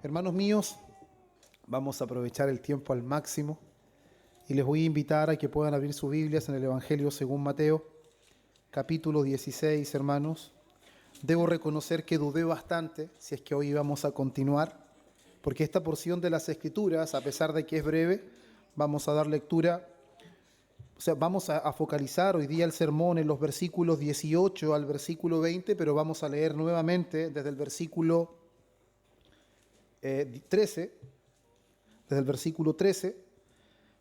Hermanos míos, vamos a aprovechar el tiempo al máximo y les voy a invitar a que puedan abrir sus Biblias en el Evangelio según Mateo, capítulo 16, hermanos. Debo reconocer que dudé bastante si es que hoy íbamos a continuar, porque esta porción de las Escrituras, a pesar de que es breve, vamos a dar lectura, vamos a focalizar hoy día el sermón en los versículos 18 al versículo 20, pero vamos a leer nuevamente desde el versículo 13, desde el versículo 13,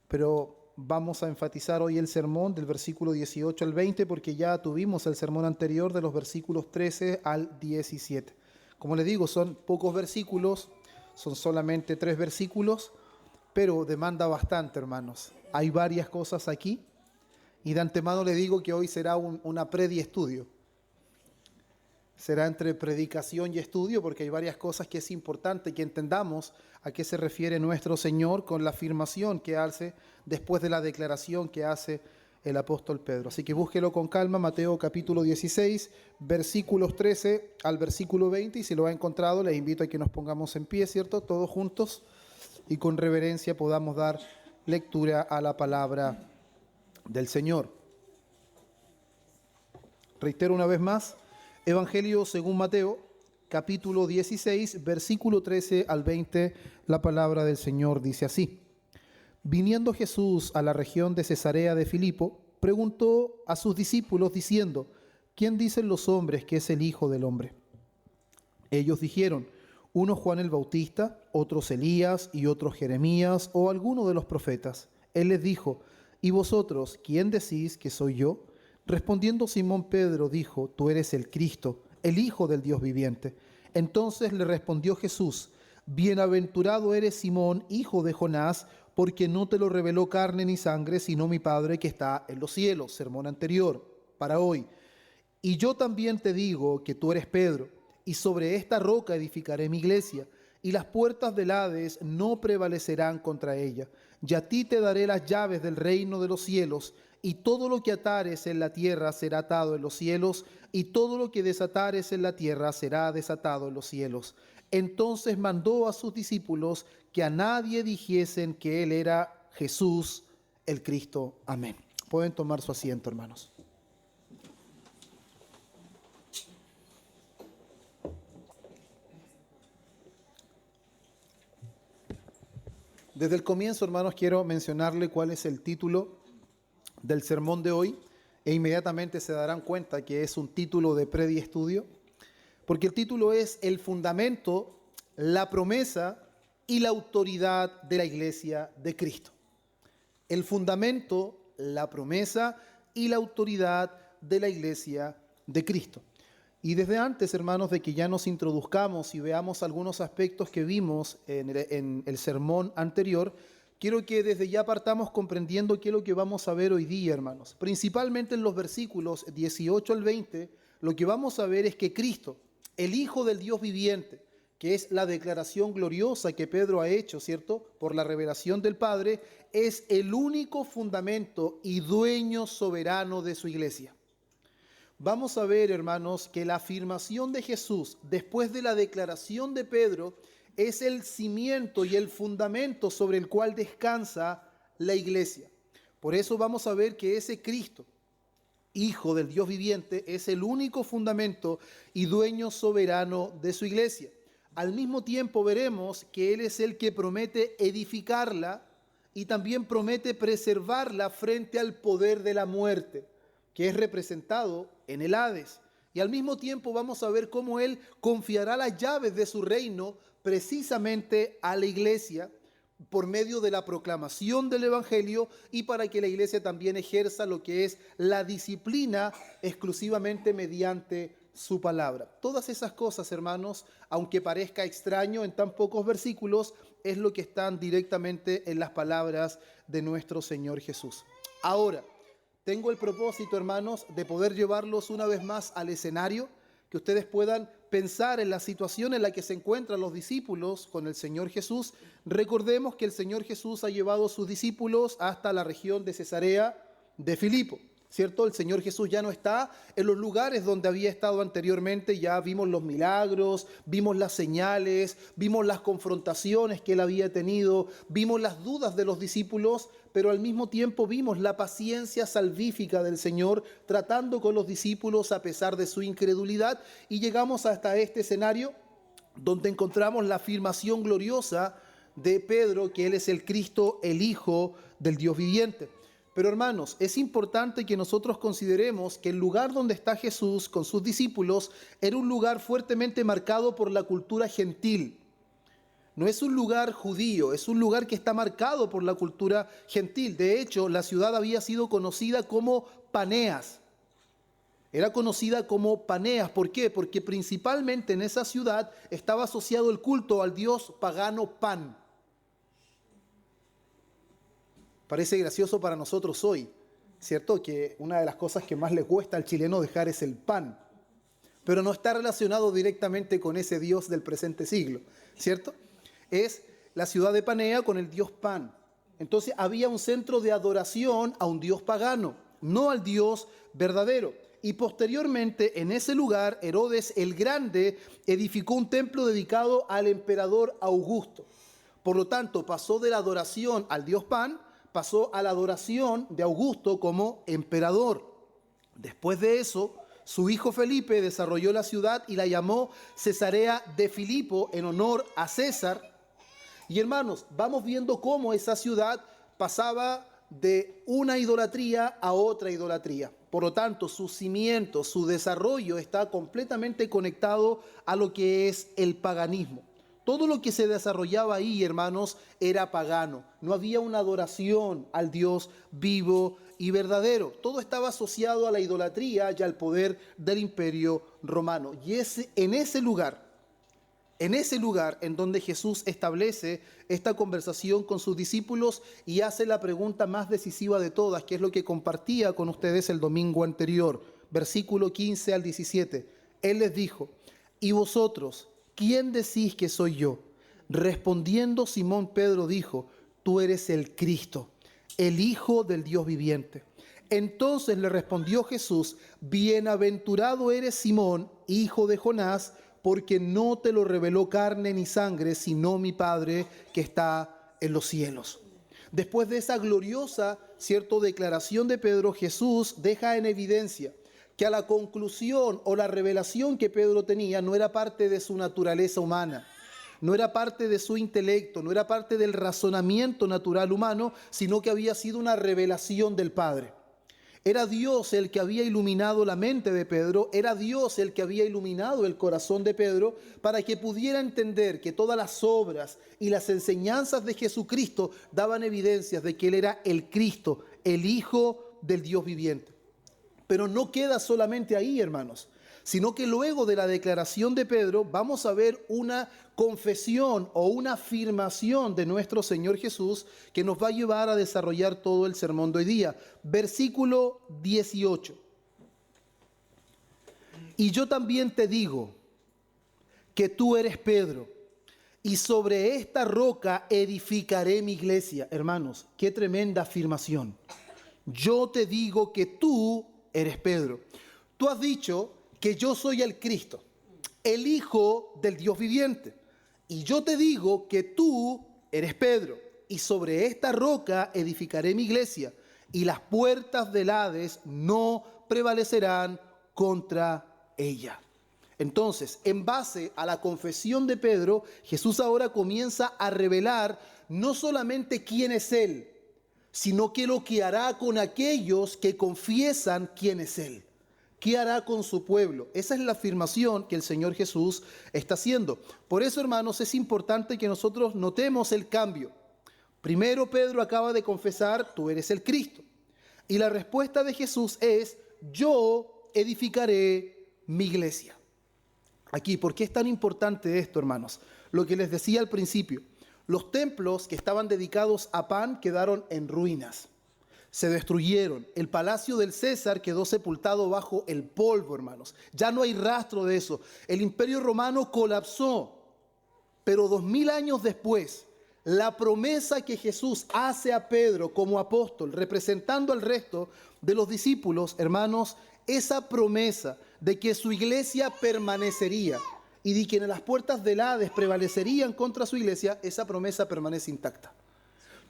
pero vamos a enfatizar hoy el sermón del versículo 18 al 20 porque ya tuvimos el sermón anterior de los versículos 13 al 17. Como les digo, son pocos versículos, son solamente 3 versículos, pero demanda bastante, hermanos. Hay varias cosas aquí y de antemano le digo que hoy será una estudio. Será entre predicación y estudio porque hay varias cosas que es importante que entendamos a qué se refiere nuestro Señor con la afirmación que hace después de la declaración que hace el apóstol Pedro. Así que búsquelo con calma, Mateo capítulo 16, versículos 13 al versículo 20, y si lo ha encontrado les invito a que nos pongamos en pie, ¿cierto? Todos juntos y con reverencia podamos dar lectura a la palabra del Señor. Reitero una vez más, Evangelio según Mateo, capítulo 16, versículo 13 al 20, la palabra del Señor dice así. Viniendo Jesús a la región de Cesarea de Filipo, preguntó a sus discípulos diciendo, ¿quién dicen los hombres que es el Hijo del Hombre? Ellos dijeron, unos Juan el Bautista, otros Elías y otros Jeremías o alguno de los profetas. Él les dijo, ¿y vosotros quién decís que soy yo? Respondiendo Simón Pedro dijo, tú eres el Cristo, el Hijo del Dios viviente. Entonces le respondió Jesús, bienaventurado eres Simón, hijo de Jonás, porque no te lo reveló carne ni sangre, sino mi Padre que está en los cielos. Sermón anterior, para hoy. Y yo también te digo que tú eres Pedro, y sobre esta roca edificaré mi iglesia, y las puertas del Hades no prevalecerán contra ella. Y a ti te daré las llaves del reino de los cielos, y todo lo que atares en la tierra será atado en los cielos, y todo lo que desatares en la tierra será desatado en los cielos. Entonces mandó a sus discípulos que a nadie dijesen que él era Jesús el Cristo. Amén. Pueden tomar su asiento, hermanos. Desde el comienzo, hermanos, quiero mencionarle cuál es el título del sermón de hoy e inmediatamente se darán cuenta que es un título de prediestudio, porque el título es El fundamento, la promesa y la autoridad de la Iglesia de Cristo. El fundamento, la promesa y la autoridad de la Iglesia de Cristo. Y desde antes, hermanos, de que ya nos introduzcamos y veamos algunos aspectos que vimos en el sermón anterior, quiero que desde ya partamos comprendiendo qué es lo que vamos a ver hoy día, hermanos. Principalmente en los versículos 18 al 20, lo que vamos a ver es que Cristo, el Hijo del Dios viviente, que es la declaración gloriosa que Pedro ha hecho, ¿cierto? Por la revelación del Padre, es el único fundamento y dueño soberano de su iglesia. Vamos a ver, hermanos, que la afirmación de Jesús después de la declaración de Pedro es el cimiento y el fundamento sobre el cual descansa la iglesia. Por eso vamos a ver que ese Cristo, Hijo del Dios viviente, es el único fundamento y dueño soberano de su iglesia. Al mismo tiempo veremos que Él es el que promete edificarla y también promete preservarla frente al poder de la muerte, que es representado en el Hades. Y al mismo tiempo vamos a ver cómo Él confiará las llaves de su reino precisamente a la iglesia por medio de la proclamación del Evangelio y para que la iglesia también ejerza lo que es la disciplina exclusivamente mediante su palabra. Todas esas cosas, hermanos, aunque parezca extraño en tan pocos versículos, es lo que están directamente en las palabras de nuestro Señor Jesús. Ahora, tengo el propósito, hermanos, de poder llevarlos una vez más al escenario, que ustedes puedan pensar en la situación en la que se encuentran los discípulos con el Señor Jesús. Recordemos que el Señor Jesús ha llevado a sus discípulos hasta la región de Cesarea de Filipo. ¿cierto? El Señor Jesús ya no está en los lugares donde había estado anteriormente. Ya vimos los milagros, vimos las señales, vimos las confrontaciones que él había tenido, vimos las dudas de los discípulos, pero al mismo tiempo vimos la paciencia salvífica del Señor tratando con los discípulos a pesar de su incredulidad, y llegamos hasta este escenario donde encontramos la afirmación gloriosa de Pedro que él es el Cristo, el Hijo del Dios viviente. Pero hermanos, es importante que nosotros consideremos que el lugar donde está Jesús con sus discípulos era un lugar fuertemente marcado por la cultura gentil. No es un lugar judío, es un lugar que está marcado por la cultura gentil. De hecho, la ciudad había sido conocida como Paneas. Era conocida como Paneas. ¿Por qué? Porque principalmente en esa ciudad estaba asociado el culto al dios pagano Pan. Parece gracioso para nosotros hoy, ¿cierto? Que una de las cosas que más le cuesta al chileno dejar es el pan, pero no está relacionado directamente con ese Dios del presente siglo, ¿cierto? Es la ciudad de Panea con el dios Pan. Entonces había un centro de adoración a un dios pagano, no al Dios verdadero. Y posteriormente en ese lugar Herodes el Grande edificó un templo dedicado al emperador Augusto. Por lo tanto, pasó de la adoración al dios Pan, pasó a la adoración de Augusto como emperador. Después de eso, su hijo Felipe desarrolló la ciudad y la llamó Cesarea de Filipo en honor a César. Y hermanos, vamos viendo cómo esa ciudad pasaba de una idolatría a otra idolatría. Por lo tanto, su cimiento, su desarrollo está completamente conectado a lo que es el paganismo. Todo lo que se desarrollaba ahí, hermanos, era pagano. No había una adoración al Dios vivo y verdadero. Todo estaba asociado a la idolatría y al poder del Imperio Romano. Y es en ese lugar en donde Jesús establece esta conversación con sus discípulos y hace la pregunta más decisiva de todas, que es lo que compartía con ustedes el domingo anterior, versículo 15 al 17. Él les dijo: ¿y vosotros, quién decís que soy yo? Respondiendo Simón Pedro dijo: tú eres el Cristo, el Hijo del Dios viviente. Entonces le respondió Jesús: bienaventurado eres Simón, hijo de Jonás, porque no te lo reveló carne ni sangre, sino mi Padre que está en los cielos. Después de esa gloriosa, declaración de Pedro, Jesús deja en evidencia que a la conclusión o la revelación que Pedro tenía no era parte de su naturaleza humana, no era parte de su intelecto, no era parte del razonamiento natural humano, sino que había sido una revelación del Padre. Era Dios el que había iluminado la mente de Pedro, era Dios el que había iluminado el corazón de Pedro para que pudiera entender que todas las obras y las enseñanzas de Jesucristo daban evidencias de que Él era el Cristo, el Hijo del Dios viviente. Pero no queda solamente ahí, hermanos, sino que luego de la declaración de Pedro vamos a ver una confesión o una afirmación de nuestro Señor Jesús que nos va a llevar a desarrollar todo el sermón de hoy día. Versículo 18. Y yo también te digo que tú eres Pedro, y sobre esta roca edificaré mi iglesia. Hermanos, qué tremenda afirmación. Yo te digo que tú eres Pedro. Tú has dicho que yo soy el Cristo, el Hijo del Dios viviente. Y yo te digo que tú eres Pedro, y sobre esta roca edificaré mi iglesia, y las puertas del Hades no prevalecerán contra ella. Entonces, en base a la confesión de Pedro, Jesús ahora comienza a revelar no solamente quién es Él, sino que lo que hará con aquellos que confiesan quién es Él. ¿Qué hará con su pueblo? Esa es la afirmación que el Señor Jesús está haciendo. Por eso, hermanos, es importante que nosotros notemos el cambio. Primero, Pedro acaba de confesar: tú eres el Cristo. Y la respuesta de Jesús es: yo edificaré mi iglesia. Aquí, ¿por qué es tan importante esto, hermanos? Lo que les decía al principio. Los templos que estaban dedicados a Pan quedaron en ruinas. Se destruyeron. El palacio del César quedó sepultado bajo el polvo, hermanos. Ya no hay rastro de eso. El Imperio Romano colapsó. Pero 2000 años después, la promesa que Jesús hace a Pedro como apóstol, representando al resto de los discípulos, hermanos, esa promesa de que su iglesia permanecería y de que en las puertas del Hades prevalecerían contra su iglesia, esa promesa permanece intacta.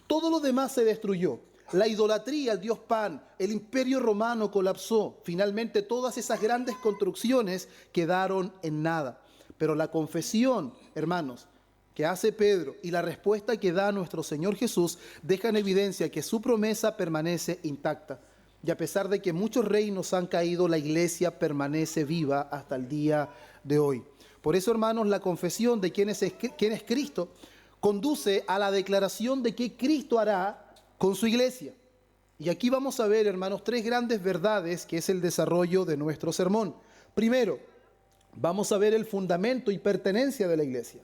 Todo lo demás se destruyó. La idolatría al dios Pan, el imperio romano colapsó. Finalmente todas esas grandes construcciones quedaron en nada. Pero la confesión, hermanos, que hace Pedro y la respuesta que da nuestro Señor Jesús dejan evidencia que su promesa permanece intacta. Y a pesar de que muchos reinos han caído, la iglesia permanece viva hasta el día de hoy. Por eso, hermanos, la confesión de quién es Cristo conduce a la declaración de qué Cristo hará con su iglesia. Y aquí vamos a ver, hermanos, tres grandes verdades que es el desarrollo de nuestro sermón. Primero, vamos a ver el fundamento y pertenencia de la iglesia,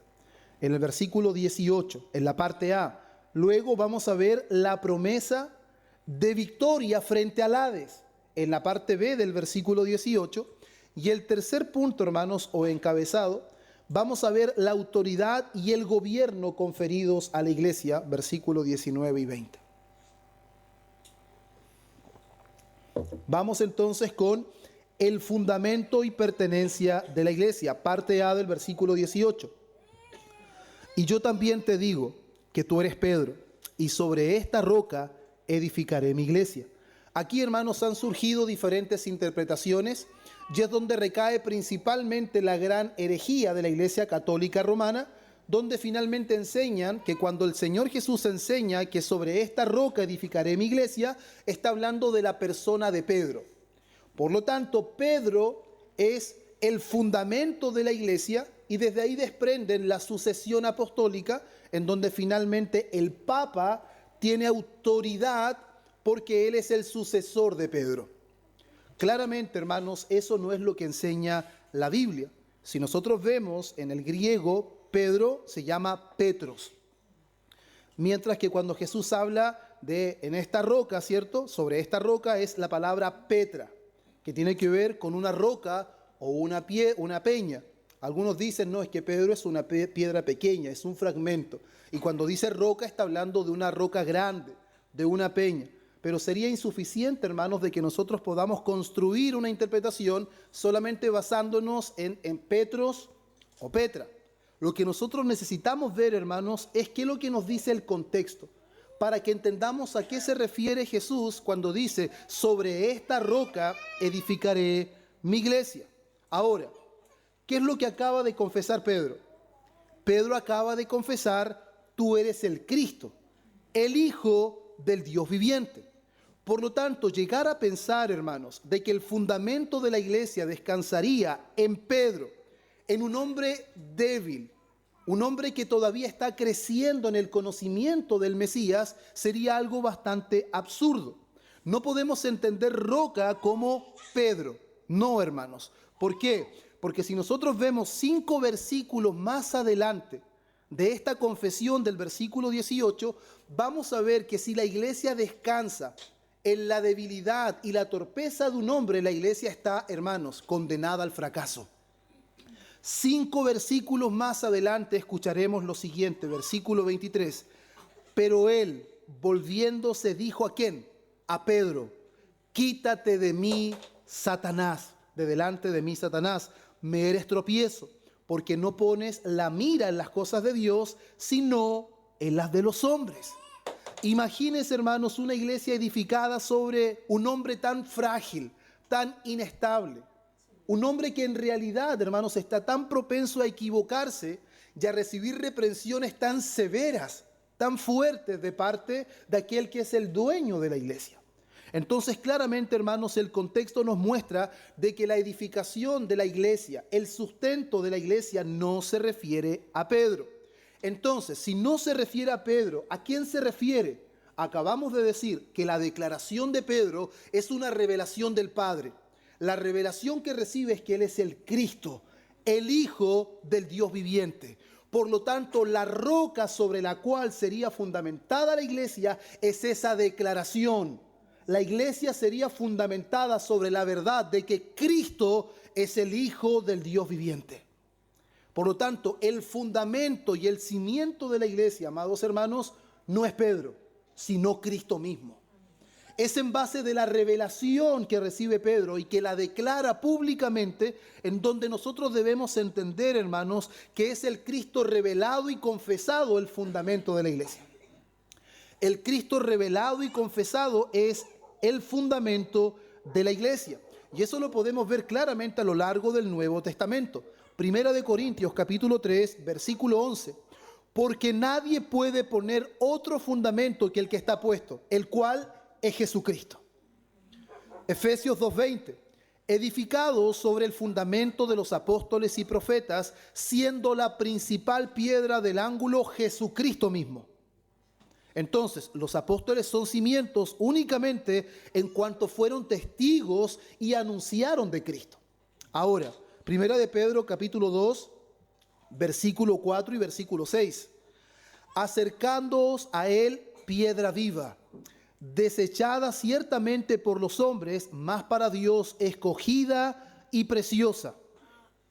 en el versículo 18, en la parte A. Luego vamos a ver la promesa de victoria frente al Hades, en la parte B del versículo 18. Y el tercer punto, hermanos, o encabezado, vamos a ver la autoridad y el gobierno conferidos a la iglesia, versículo 19 y 20. Vamos entonces con el fundamento y pertenencia de la iglesia, parte A del versículo 18. Y yo también te digo que tú eres Pedro, y sobre esta roca edificaré mi iglesia. Aquí, hermanos, han surgido diferentes interpretaciones, y es donde recae principalmente la gran herejía de la Iglesia Católica Romana, donde finalmente enseñan que cuando el Señor Jesús enseña que sobre esta roca edificaré mi iglesia, está hablando de la persona de Pedro. Por lo tanto, Pedro es el fundamento de la iglesia y desde ahí desprenden la sucesión apostólica, en donde finalmente el Papa tiene autoridad porque él es el sucesor de Pedro. Claramente, hermanos, eso no es lo que enseña la Biblia. Si nosotros vemos en el griego, Pedro se llama Petros. Mientras que cuando Jesús habla de en esta roca, ¿cierto? Sobre esta roca es la palabra Petra, que tiene que ver con una roca o una peña. Algunos dicen, no, es que Pedro es una piedra pequeña, es un fragmento. Y cuando dice roca está hablando de una roca grande, de una peña. Pero sería insuficiente, hermanos, de que nosotros podamos construir una interpretación solamente basándonos en Petros o Petra. Lo que nosotros necesitamos ver, hermanos, es qué es lo que nos dice el contexto, para que entendamos a qué se refiere Jesús cuando dice, sobre esta roca edificaré mi iglesia. Ahora, ¿qué es lo que acaba de confesar Pedro? Pedro acaba de confesar, tú eres el Cristo, el Hijo del Dios viviente. Por lo tanto, llegar a pensar, hermanos, de que el fundamento de la iglesia descansaría en Pedro, en un hombre débil, un hombre que todavía está creciendo en el conocimiento del Mesías, sería algo bastante absurdo. No podemos entender roca como Pedro. No, hermanos. ¿Por qué? Porque si nosotros vemos 5 versículos más adelante de esta confesión del versículo 18, vamos a ver que si la iglesia descansa en la debilidad y la torpeza de un hombre, la iglesia está, hermanos, condenada al fracaso. 5 versículos más adelante escucharemos lo siguiente, versículo 23. Pero él, volviéndose, dijo ¿a quién? A Pedro, quítate de mí, Satanás, de delante de mí, Satanás, me eres tropiezo, porque no pones la mira en las cosas de Dios, sino en las de los hombres. Imagínense, hermanos, una iglesia edificada sobre un hombre tan frágil, tan inestable. Un hombre que en realidad, hermanos, está tan propenso a equivocarse y a recibir reprensiones tan severas, tan fuertes de parte de aquel que es el dueño de la iglesia. Entonces, claramente, hermanos, el contexto nos muestra de que la edificación de la iglesia, el sustento de la iglesia no se refiere a Pedro. Entonces, si no se refiere a Pedro, ¿a quién se refiere? Acabamos de decir que la declaración de Pedro es una revelación del Padre. La revelación que recibe es que Él es el Cristo, el Hijo del Dios viviente. Por lo tanto, la roca sobre la cual sería fundamentada la iglesia es esa declaración. La iglesia sería fundamentada sobre la verdad de que Cristo es el Hijo del Dios viviente. Por lo tanto, el fundamento y el cimiento de la iglesia, amados hermanos, no es Pedro, sino Cristo mismo. Es en base de la revelación que recibe Pedro y que la declara públicamente, en donde nosotros debemos entender, hermanos, que es el Cristo revelado y confesado el fundamento de la iglesia. El Cristo revelado y confesado es el fundamento de la iglesia. Y eso lo podemos ver claramente a lo largo del Nuevo Testamento. Primera de Corintios, capítulo 3, versículo 11. Porque nadie puede poner otro fundamento que el que está puesto, el cual es Jesucristo. Efesios 2:20. Edificados sobre el fundamento de los apóstoles y profetas, siendo la principal piedra del ángulo Jesucristo mismo. Entonces, los apóstoles son cimientos únicamente en cuanto fueron testigos y anunciaron de Cristo. Ahora, Primera de Pedro, capítulo 2, versículo 4 y versículo 6. Acercándoos a él, piedra viva, desechada ciertamente por los hombres, mas para Dios escogida y preciosa.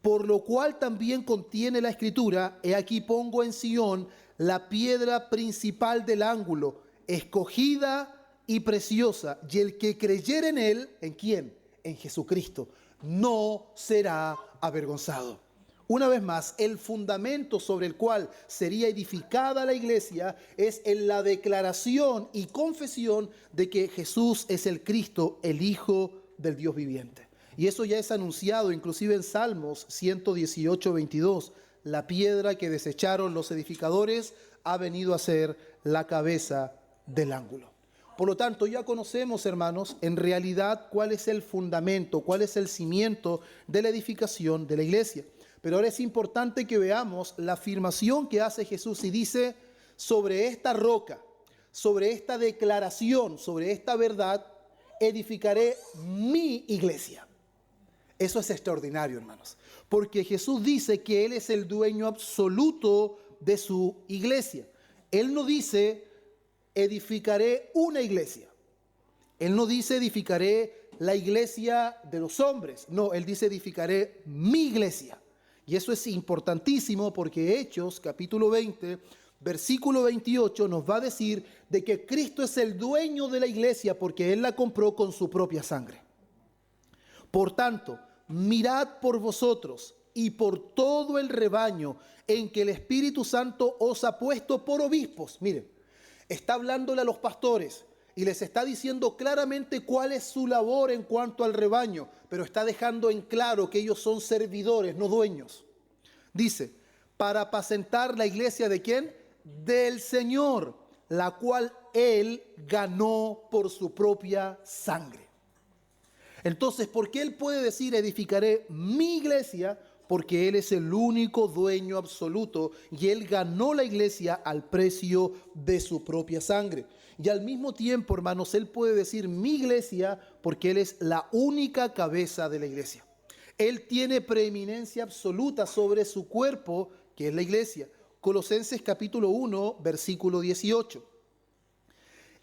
Por lo cual también contiene la Escritura: he aquí pongo en Sión la piedra principal del ángulo, escogida y preciosa, y el que creyere en él, ¿en quién? En Jesucristo, no será avergonzado. Una vez más, el fundamento sobre el cual sería edificada la iglesia es en la declaración y confesión de que Jesús es el Cristo, el Hijo del Dios viviente. Y eso ya es anunciado inclusive en Salmos 118, 22. La piedra que desecharon los edificadores ha venido a ser la cabeza del ángulo. Por lo tanto, ya conocemos, hermanos, en realidad cuál es el fundamento, cuál es el cimiento de la edificación de la iglesia. Pero ahora es importante que veamos la afirmación que hace Jesús y dice: sobre esta roca, sobre esta declaración, sobre esta verdad, edificaré mi iglesia. Eso es extraordinario, hermanos, porque Jesús dice que Él es el dueño absoluto de su iglesia. Él no dice: edificaré una iglesia. Él no dice: edificaré la iglesia de los hombres. No, Él dice: edificaré mi iglesia. Y eso es importantísimo porque Hechos, capítulo 20, versículo 28, nos va a decir de que Cristo es el dueño de la iglesia porque Él la compró con su propia sangre. Por tanto, mirad por vosotros y por todo el rebaño en que el Espíritu Santo os ha puesto por obispos. Miren, está hablándole a los pastores y les está diciendo claramente cuál es su labor en cuanto al rebaño, pero está dejando en claro que ellos son servidores, no dueños. Dice: para apacentar la iglesia ¿de quién? Del Señor, la cual Él ganó por su propia sangre. Entonces, ¿por qué Él puede decir: edificaré mi iglesia? Porque Él es el único dueño absoluto y Él ganó la iglesia al precio de su propia sangre. Y al mismo tiempo, hermanos, Él puede decir mi iglesia porque Él es la única cabeza de la iglesia. Él tiene preeminencia absoluta sobre su cuerpo, que es la iglesia. Colosenses capítulo 1, versículo 18.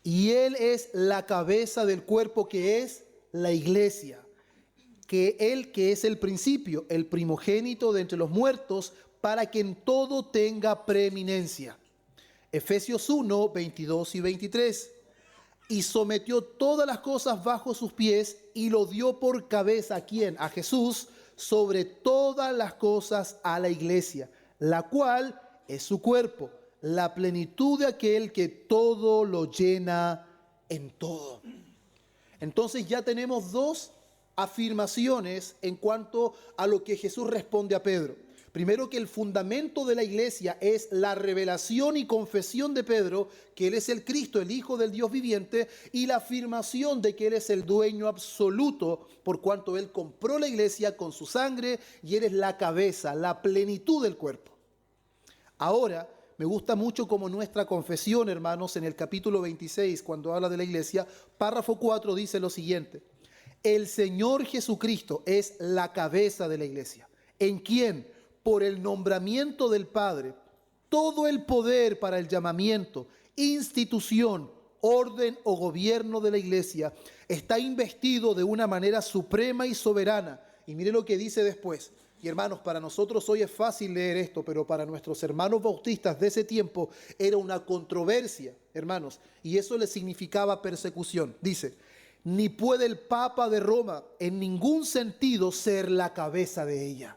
Y Él es la cabeza del cuerpo, que es la iglesia. Que Él, que es el principio, el primogénito de entre los muertos, para que en todo tenga preeminencia. Efesios 1, 22 y 23. Y sometió todas las cosas bajo sus pies y lo dio por cabeza ¿a quién? A Jesús, sobre todas las cosas a la iglesia, la cual es su cuerpo, la plenitud de aquel que todo lo llena en todo. Entonces ya tenemos dos afirmaciones en cuanto a lo que Jesús responde a Pedro. Primero, que el fundamento de la iglesia es la revelación y confesión de Pedro, que Él es el Cristo, el Hijo del Dios viviente, y la afirmación de que Él es el dueño absoluto, por cuanto Él compró la iglesia con su sangre y Él es la cabeza, la plenitud del cuerpo. Ahora, me gusta mucho como nuestra confesión, hermanos, en el capítulo 26, cuando habla de la iglesia, párrafo 4 dice lo siguiente: el Señor Jesucristo es la cabeza de la iglesia, en quien, por el nombramiento del Padre, todo el poder para el llamamiento, institución, orden o gobierno de la iglesia está investido de una manera suprema y soberana. Y mire lo que dice después: Y hermanos, para nosotros hoy es fácil leer esto, pero para nuestros hermanos bautistas de ese tiempo era una controversia, hermanos, y eso le significaba persecución. Dice, ni puede el Papa de Roma en ningún sentido ser la cabeza de ella.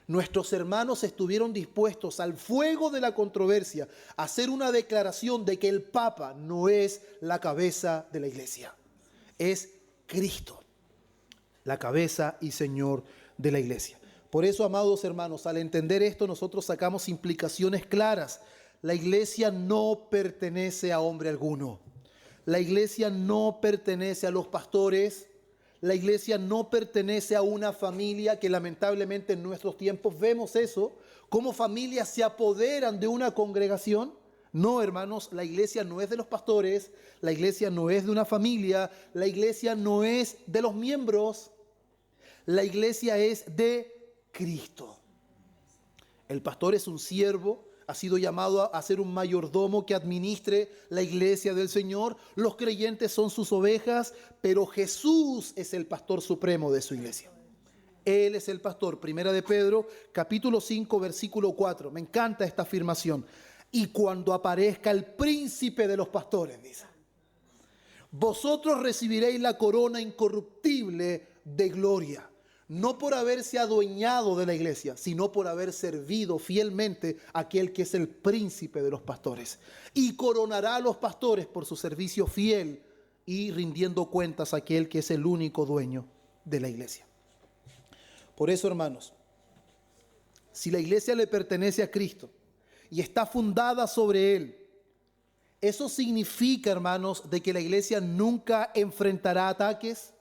Nuestros hermanos estuvieron dispuestos al fuego de la controversia a hacer una declaración de que el Papa no es la cabeza de la iglesia, es Cristo, la cabeza y Señor de la iglesia. Por eso, amados hermanos, al entender esto, nosotros sacamos implicaciones claras. La iglesia no pertenece a hombre alguno. La iglesia no pertenece a los pastores. La iglesia no pertenece a una familia que lamentablemente en nuestros tiempos vemos eso, cómo familias se apoderan de una congregación. No, hermanos, la iglesia no es de los pastores, la iglesia no es de una familia, la iglesia no es de los miembros. La iglesia es de Cristo. El pastor es un siervo, ha sido llamado a ser un mayordomo que administre la iglesia del Señor. Los creyentes son sus ovejas, pero Jesús es el pastor supremo de su iglesia. Él es el pastor. Primera de Pedro, capítulo 5, versículo 4. Me encanta esta afirmación. Y cuando aparezca el príncipe de los pastores, dice, vosotros recibiréis la corona incorruptible de gloria. No por haberse adueñado de la iglesia, sino por haber servido fielmente a aquel que es el príncipe de los pastores. Y coronará a los pastores por su servicio fiel y rindiendo cuentas a aquel que es el único dueño de la iglesia. Por eso, hermanos, si la iglesia le pertenece a Cristo y está fundada sobre Él, eso significa, hermanos, de que la iglesia nunca enfrentará ataques,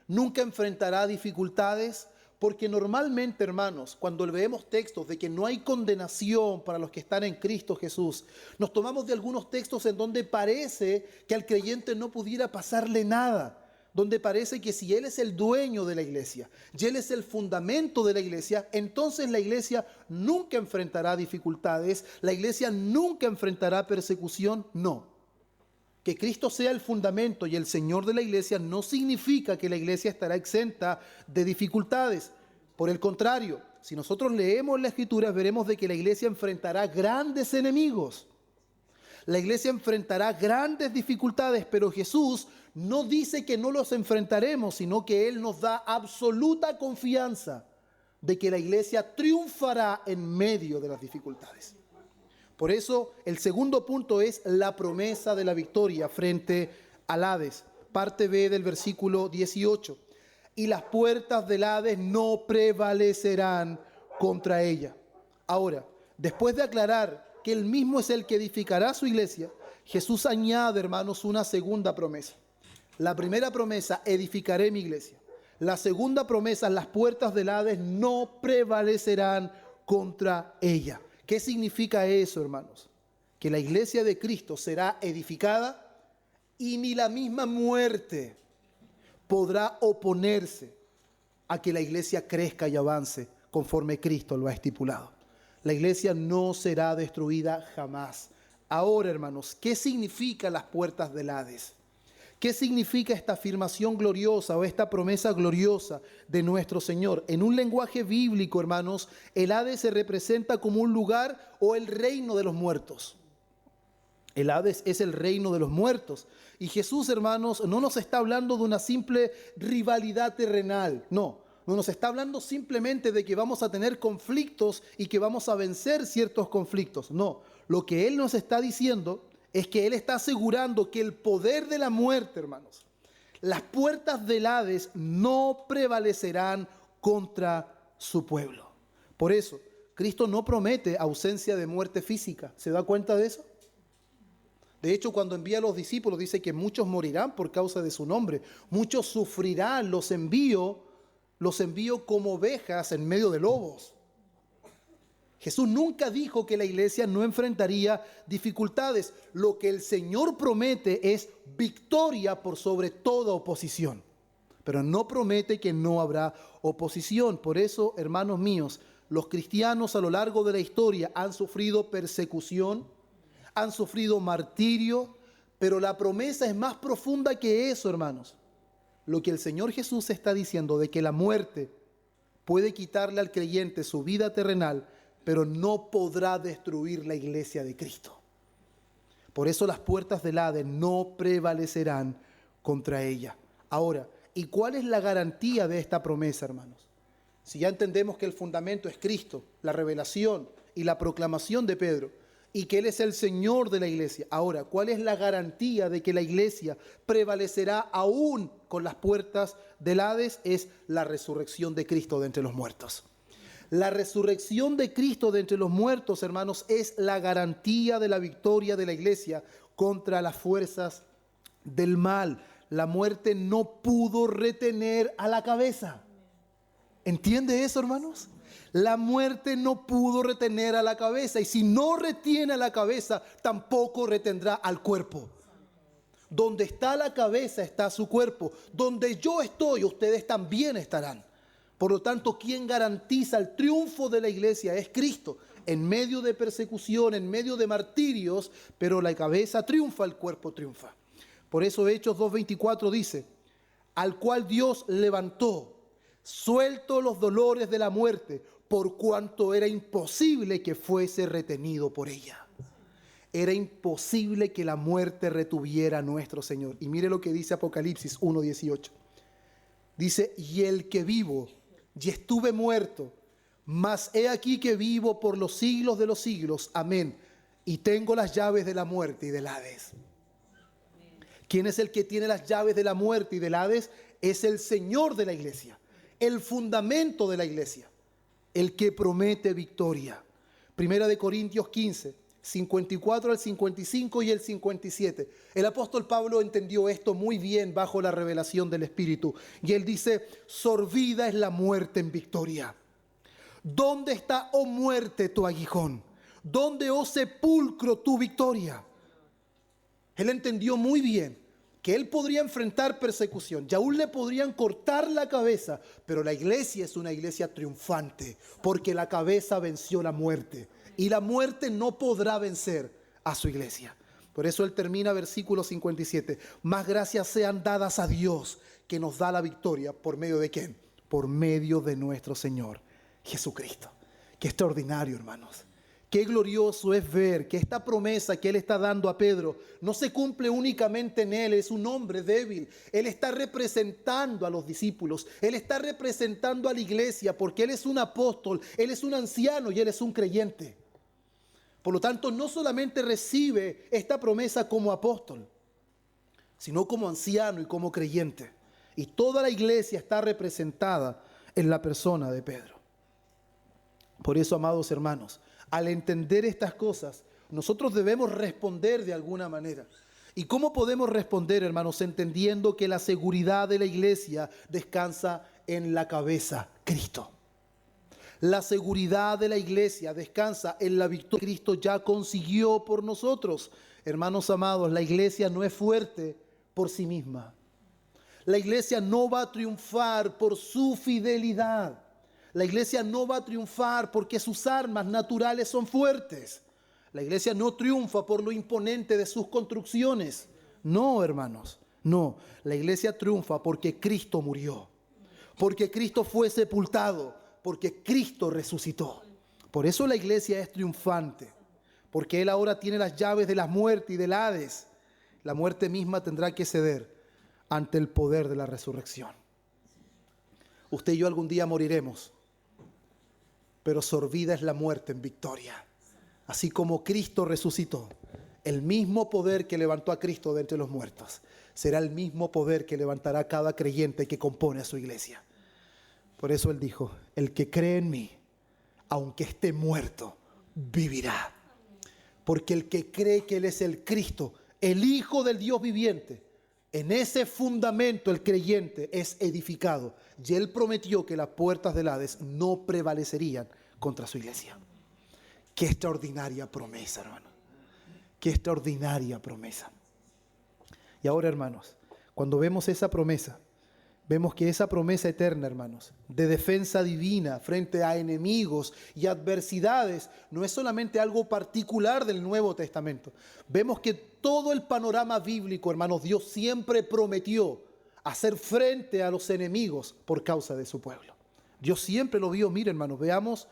nunca enfrentará dificultades, porque normalmente, hermanos, cuando leemos textos de que no hay condenación para los que están en Cristo Jesús, nos tomamos de algunos textos en donde parece que al creyente no pudiera pasarle nada, donde parece que si Él es el dueño de la iglesia y Él es el fundamento de la iglesia, entonces la iglesia nunca enfrentará dificultades, la iglesia nunca enfrentará persecución. No. Que Cristo sea el fundamento y el Señor de la iglesia no significa que la iglesia estará exenta de dificultades. Por el contrario, si nosotros leemos la Escritura, veremos de que la iglesia enfrentará grandes enemigos. La iglesia enfrentará grandes dificultades, pero Jesús no dice que no los enfrentaremos, sino que Él nos da absoluta confianza de que la iglesia triunfará en medio de las dificultades. Por eso, el segundo punto es la promesa de la victoria frente al Hades. Parte B del versículo 18. Y las puertas del Hades no prevalecerán contra ella. Ahora, después de aclarar que Él mismo es el que edificará su iglesia, Jesús añade, hermanos, una segunda promesa. La primera promesa, edificaré mi iglesia. La segunda promesa, las puertas del Hades no prevalecerán contra ella. ¿Qué significa eso, hermanos? Que la iglesia de Cristo será edificada y ni la misma muerte podrá oponerse a que la iglesia crezca y avance conforme Cristo lo ha estipulado. La iglesia no será destruida jamás. Ahora, hermanos, ¿qué significan las puertas del Hades? ¿Qué significa esta afirmación gloriosa o esta promesa gloriosa de nuestro Señor? En un lenguaje bíblico, hermanos, el Hades se representa como un lugar o el reino de los muertos. El Hades es el reino de los muertos. Y Jesús, hermanos, no nos está hablando de una simple rivalidad terrenal. No nos está hablando simplemente de que vamos a tener conflictos y que vamos a vencer ciertos conflictos. No, lo que Él nos está diciendo es que Él está asegurando que el poder de la muerte, hermanos, las puertas del Hades no prevalecerán contra su pueblo. Por eso, Cristo no promete ausencia de muerte física. ¿Se da cuenta de eso? De hecho, cuando envía a los discípulos, dice que muchos morirán por causa de su nombre. Muchos sufrirán, los envío como ovejas en medio de lobos. Jesús nunca dijo que la iglesia no enfrentaría dificultades. Lo que el Señor promete es victoria por sobre toda oposición. Pero no promete que no habrá oposición. Por eso, hermanos míos, los cristianos a lo largo de la historia han sufrido persecución, han sufrido martirio, pero la promesa es más profunda que eso, hermanos. Lo que el Señor Jesús está diciendo de que la muerte puede quitarle al creyente su vida terrenal, pero no podrá destruir la iglesia de Cristo. Por eso las puertas del Hades no prevalecerán contra ella. Ahora, ¿y cuál es la garantía de esta promesa, hermanos? Si ya entendemos que el fundamento es Cristo, la revelación y la proclamación de Pedro, y que Él es el Señor de la iglesia. Ahora, ¿cuál es la garantía de que la iglesia prevalecerá aún con las puertas del Hades? Es la resurrección de Cristo de entre los muertos. La resurrección de Cristo de entre los muertos, hermanos, es la garantía de la victoria de la iglesia contra las fuerzas del mal. La muerte no pudo retener a la cabeza. ¿Entiende eso, hermanos? La muerte no pudo retener a la cabeza, y si no retiene a la cabeza, tampoco retendrá al cuerpo. Donde está la cabeza está su cuerpo. Donde yo estoy, ustedes también estarán. Por lo tanto, quien garantiza el triunfo de la iglesia es Cristo. En medio de persecución, en medio de martirios, pero la cabeza triunfa, el cuerpo triunfa. Por eso Hechos 2:24 dice: al cual Dios levantó, suelto los dolores de la muerte, por cuanto era imposible que fuese retenido por ella. Era imposible que la muerte retuviera a nuestro Señor. Y mire lo que dice Apocalipsis 1:18. Dice: y el que vivo, y estuve muerto, mas he aquí que vivo por los siglos de los siglos. Amén. Y tengo las llaves de la muerte y del Hades. ¿Quién es el que tiene las llaves de la muerte y del Hades? Es el Señor de la iglesia, el fundamento de la iglesia, el que promete victoria. Primera de Corintios 15, 54 al 55 y el 57. El apóstol Pablo entendió esto muy bien bajo la revelación del Espíritu. Y él dice: sorbida es la muerte en victoria. ¿Dónde está, oh muerte, tu aguijón? ¿Dónde, oh sepulcro, tu victoria? Él entendió muy bien que él podría enfrentar persecución, y aún le podrían cortar la cabeza, pero la iglesia es una iglesia triunfante, porque la cabeza venció la muerte, y la muerte no podrá vencer a su iglesia. Por eso él termina versículo 57. Más gracias sean dadas a Dios, que nos da la victoria. ¿Por medio de quién? Por medio de nuestro Señor Jesucristo. Qué extraordinario, hermanos. Qué glorioso es ver que esta promesa que Él está dando a Pedro no se cumple únicamente en Él. Es un hombre débil. Él está representando a los discípulos. Él está representando a la iglesia, porque Él es un apóstol, Él es un anciano y Él es un creyente. Por lo tanto, no solamente recibe esta promesa como apóstol, sino como anciano y como creyente. Y toda la iglesia está representada en la persona de Pedro. Por eso, amados hermanos, al entender estas cosas, nosotros debemos responder de alguna manera. ¿Y cómo podemos responder, hermanos? Entendiendo que la seguridad de la iglesia descansa en la cabeza, Cristo. La seguridad de la iglesia descansa en la victoria que Cristo ya consiguió por nosotros. Hermanos amados, la iglesia no es fuerte por sí misma. La iglesia no va a triunfar por su fidelidad. La iglesia no va a triunfar porque sus armas naturales son fuertes. La iglesia no triunfa por lo imponente de sus construcciones. No, hermanos, no. La iglesia triunfa porque Cristo murió, porque Cristo fue sepultado, porque Cristo resucitó. Por eso la iglesia es triunfante, porque Él ahora tiene las llaves de la muerte y del Hades. La muerte misma tendrá que ceder ante el poder de la resurrección. Usted y yo algún día moriremos, pero sorbida es la muerte en victoria. Así como Cristo resucitó, el mismo poder que levantó a Cristo de entre los muertos será el mismo poder que levantará a cada creyente que compone a su iglesia. Por eso Él dijo: el que cree en mí, aunque esté muerto, vivirá. Porque el que cree que Él es el Cristo, el Hijo del Dios viviente, en ese fundamento el creyente es edificado. Y Él prometió que las puertas del Hades no prevalecerían contra su iglesia. Qué extraordinaria promesa, hermano. Qué extraordinaria promesa. Y ahora, hermanos, cuando vemos esa promesa, vemos que esa promesa eterna, hermanos, de defensa divina frente a enemigos y adversidades, no es solamente algo particular del Nuevo Testamento. Vemos que todo el panorama bíblico, hermanos, Dios siempre prometió hacer frente a los enemigos por causa de su pueblo. Dios siempre lo vio. Mire, hermanos, veamos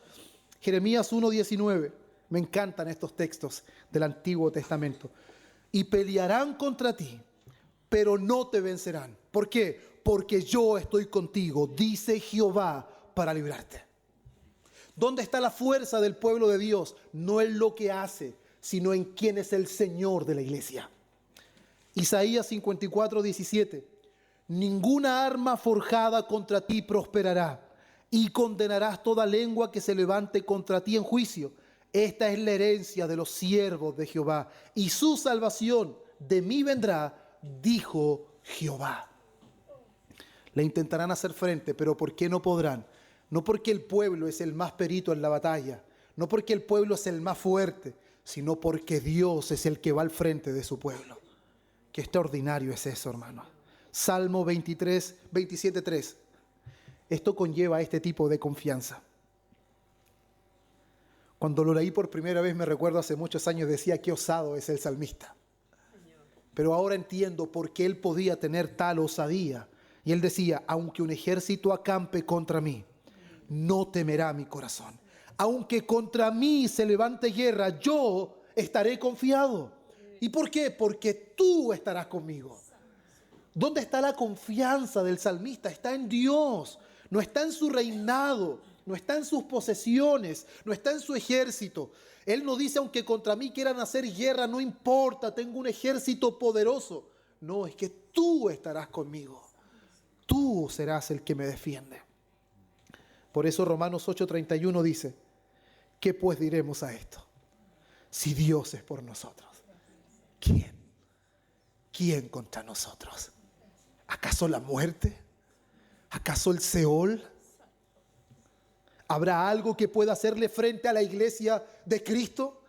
Jeremías 1:19. Me encantan estos textos del Antiguo Testamento. Y pelearán contra ti, pero no te vencerán. ¿Por qué? Porque yo estoy contigo, dice Jehová, para librarte. ¿Dónde está la fuerza del pueblo de Dios? No en lo que hace, sino en quién es el Señor de la iglesia. Isaías 54:17. Ninguna arma forjada contra ti prosperará, y condenarás toda lengua que se levante contra ti en juicio. Esta es la herencia de los siervos de Jehová, y su salvación de mí vendrá, dijo Jehová. Le intentarán hacer frente, pero ¿por qué no podrán? No porque el pueblo es el más perito en la batalla, no porque el pueblo es el más fuerte, sino porque Dios es el que va al frente de su pueblo. Qué extraordinario es eso, hermano. Salmo 27:3. Esto conlleva este tipo de confianza. Cuando lo leí por primera vez, me recuerdo hace muchos años, decía qué osado es el salmista. Pero ahora entiendo por qué él podía tener tal osadía. Y él decía, aunque un ejército acampe contra mí, no temerá mi corazón. Aunque contra mí se levante guerra, yo estaré confiado. ¿Y por qué? Porque tú estarás conmigo. ¿Dónde está la confianza del salmista? Está en Dios. No está en su reinado, no está en sus posesiones, no está en su ejército. Él no dice, aunque contra mí quieran hacer guerra, no importa, tengo un ejército poderoso. No, es que tú estarás conmigo. Tú serás el que me defiende. Por eso Romanos 8:31 dice, ¿qué pues diremos a esto? Si Dios es por nosotros, ¿quién? ¿Quién contra nosotros? ¿Acaso la muerte? ¿Acaso el Seol? ¿Habrá algo que pueda hacerle frente a la iglesia de Cristo?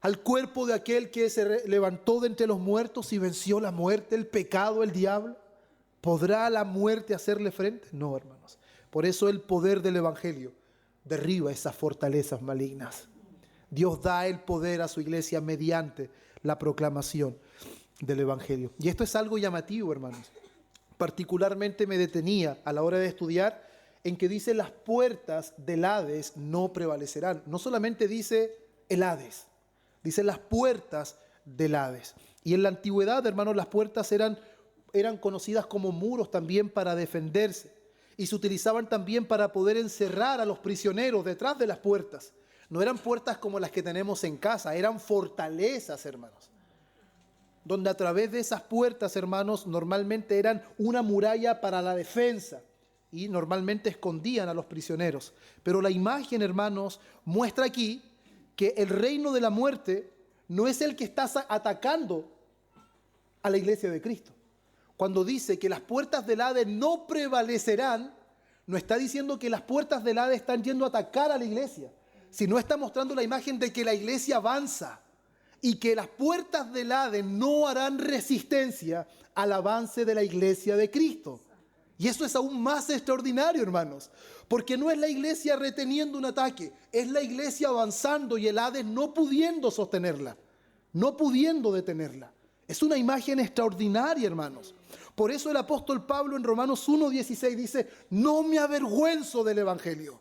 ¿Al cuerpo de aquel que se levantó de entre los muertos y venció la muerte, el pecado, el diablo? ¿Podrá la muerte hacerle frente? No, hermanos. Por eso el poder del Evangelio derriba esas fortalezas malignas. Dios da el poder a su iglesia mediante la proclamación del Evangelio. Y esto es algo llamativo, hermanos. Particularmente me detenía a la hora de estudiar en que dice las puertas del Hades no prevalecerán. No solamente dice el Hades, dice las puertas del Hades. Y en la antigüedad, hermanos, las puertas eran conocidas como muros también para defenderse. Y se utilizaban también para poder encerrar a los prisioneros detrás de las puertas. No eran puertas como las que tenemos en casa, eran fortalezas, hermanos. Donde a través de esas puertas, hermanos, normalmente eran una muralla para la defensa. Y normalmente escondían a los prisioneros. Pero la imagen, hermanos, muestra aquí que el reino de la muerte no es el que está atacando a la iglesia de Cristo. Cuando dice que las puertas del Hades no prevalecerán, no está diciendo que las puertas del Hades están yendo a atacar a la iglesia, sino está mostrando la imagen de que la iglesia avanza y que las puertas del Hades no harán resistencia al avance de la iglesia de Cristo. Y eso es aún más extraordinario, hermanos, porque no es la iglesia reteniendo un ataque, es la iglesia avanzando y el Hades no pudiendo sostenerla, no pudiendo detenerla. Es una imagen extraordinaria, hermanos. Por eso el apóstol Pablo en Romanos 1:16 dice, no me avergüenzo del Evangelio.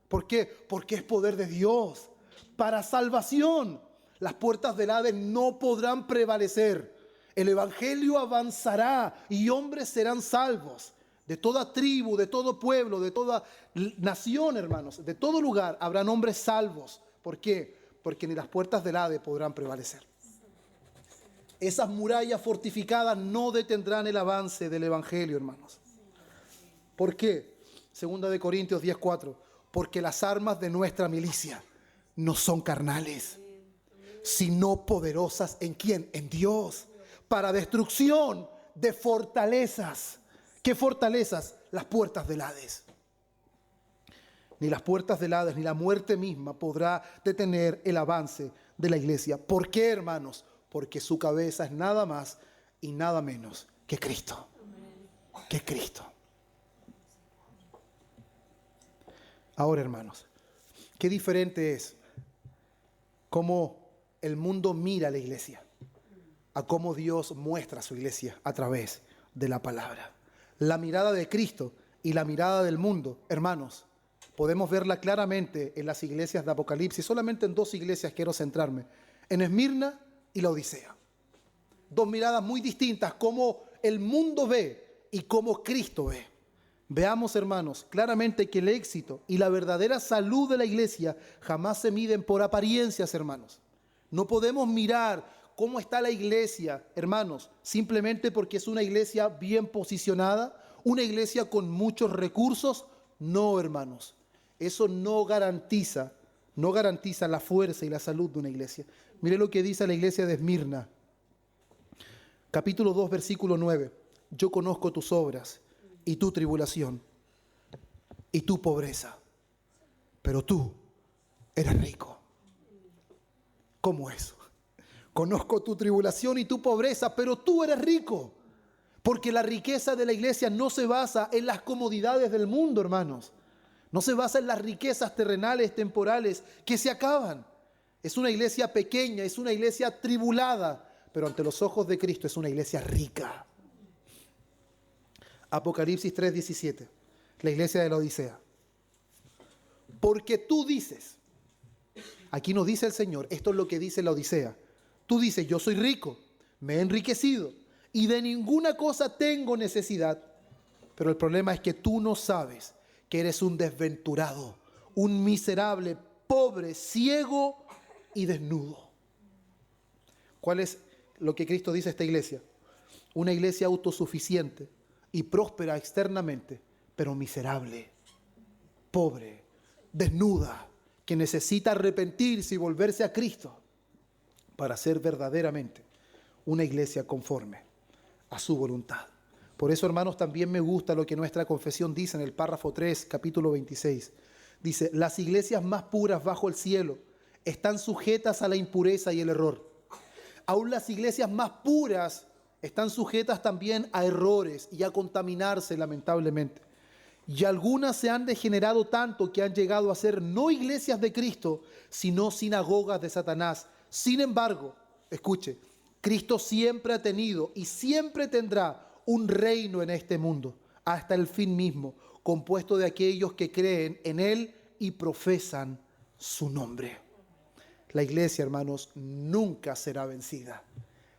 ¿Por qué? Porque es poder de Dios para salvación. Las puertas del Hades no podrán prevalecer. El Evangelio avanzará y hombres serán salvos. De toda tribu, de todo pueblo, de toda nación, hermanos, de todo lugar habrán hombres salvos. ¿Por qué? Porque ni las puertas del Hades podrán prevalecer. Esas murallas fortificadas no detendrán el avance del Evangelio, hermanos. ¿Por qué? 2 Corintios 10:4. Porque las armas de nuestra milicia no son carnales, sino poderosas ¿en quién? En Dios, para destrucción de fortalezas. ¿Qué fortalezas? Las puertas del Hades. Ni las puertas del Hades, ni la muerte misma podrá detener el avance de la iglesia. ¿Por qué, hermanos? Porque su cabeza es nada más y nada menos que Cristo. Que Cristo. Ahora, hermanos, qué diferente es cómo el mundo mira a la iglesia a cómo Dios muestra a su iglesia a través de la palabra. La mirada de Cristo y la mirada del mundo, hermanos, podemos verla claramente en las iglesias de Apocalipsis. Solamente en 2 iglesias quiero centrarme, en Esmirna y la Odisea. 2 miradas muy distintas, cómo el mundo ve y cómo Cristo ve. Veamos, hermanos, claramente que el éxito y la verdadera salud de la iglesia jamás se miden por apariencias, hermanos. No podemos mirar cómo está la iglesia, hermanos, simplemente porque es una iglesia bien posicionada, una iglesia con muchos recursos. No, hermanos, eso no garantiza la fuerza y la salud de una iglesia. Mire lo que dice la iglesia de Esmirna, capítulo 2, versículo 9. Yo conozco tus obras y tu tribulación y tu pobreza, pero tú eres rico. ¿Cómo eso? Conozco tu tribulación y tu pobreza, pero tú eres rico. Porque la riqueza de la iglesia no se basa en las comodidades del mundo, hermanos. No se basa en las riquezas terrenales, temporales, que se acaban. Es una iglesia pequeña, es una iglesia tribulada, pero ante los ojos de Cristo es una iglesia rica. Apocalipsis 3:17, la iglesia de la Odisea. Porque tú dices, aquí nos dice el Señor, esto es lo que dice la Odisea. Tú dices, yo soy rico, me he enriquecido y de ninguna cosa tengo necesidad. Pero el problema es que tú no sabes que eres un desventurado, un miserable, pobre, ciego y desnudo. ¿Cuál es lo que Cristo dice a esta iglesia? Una iglesia autosuficiente y próspera externamente, pero miserable, pobre, desnuda, que necesita arrepentirse y volverse a Cristo para ser verdaderamente una iglesia conforme a su voluntad. Por eso, hermanos, también me gusta lo que nuestra confesión dice en el párrafo 3, capítulo 26. Dice, las iglesias más puras bajo el cielo están sujetas a la impureza y el error. Aún las iglesias más puras están sujetas también a errores y a contaminarse, lamentablemente. Y algunas se han degenerado tanto que han llegado a ser no iglesias de Cristo, sino sinagogas de Satanás. Sin embargo, escuche, Cristo siempre ha tenido y siempre tendrá un reino en este mundo, hasta el fin mismo, compuesto de aquellos que creen en Él y profesan su nombre. La iglesia, hermanos, nunca será vencida.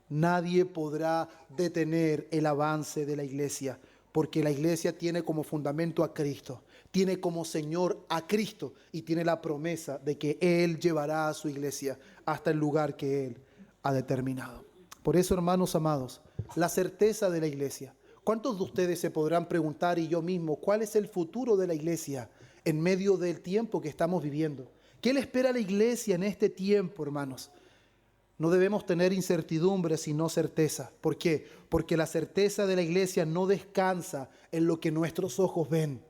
Nadie podrá detener el avance de la iglesia, porque la iglesia tiene como fundamento a Cristo, tiene como Señor a Cristo y tiene la promesa de que Él llevará a su iglesia hasta el lugar que Él ha determinado. Por eso, hermanos amados, la certeza de la iglesia. ¿Cuántos de ustedes se podrán preguntar, y yo mismo, cuál es el futuro de la iglesia en medio del tiempo que estamos viviendo? ¿Qué le espera a la iglesia en este tiempo, hermanos? No debemos tener incertidumbre, sino certeza. ¿Por qué? Porque la certeza de la iglesia no descansa en lo que nuestros ojos ven.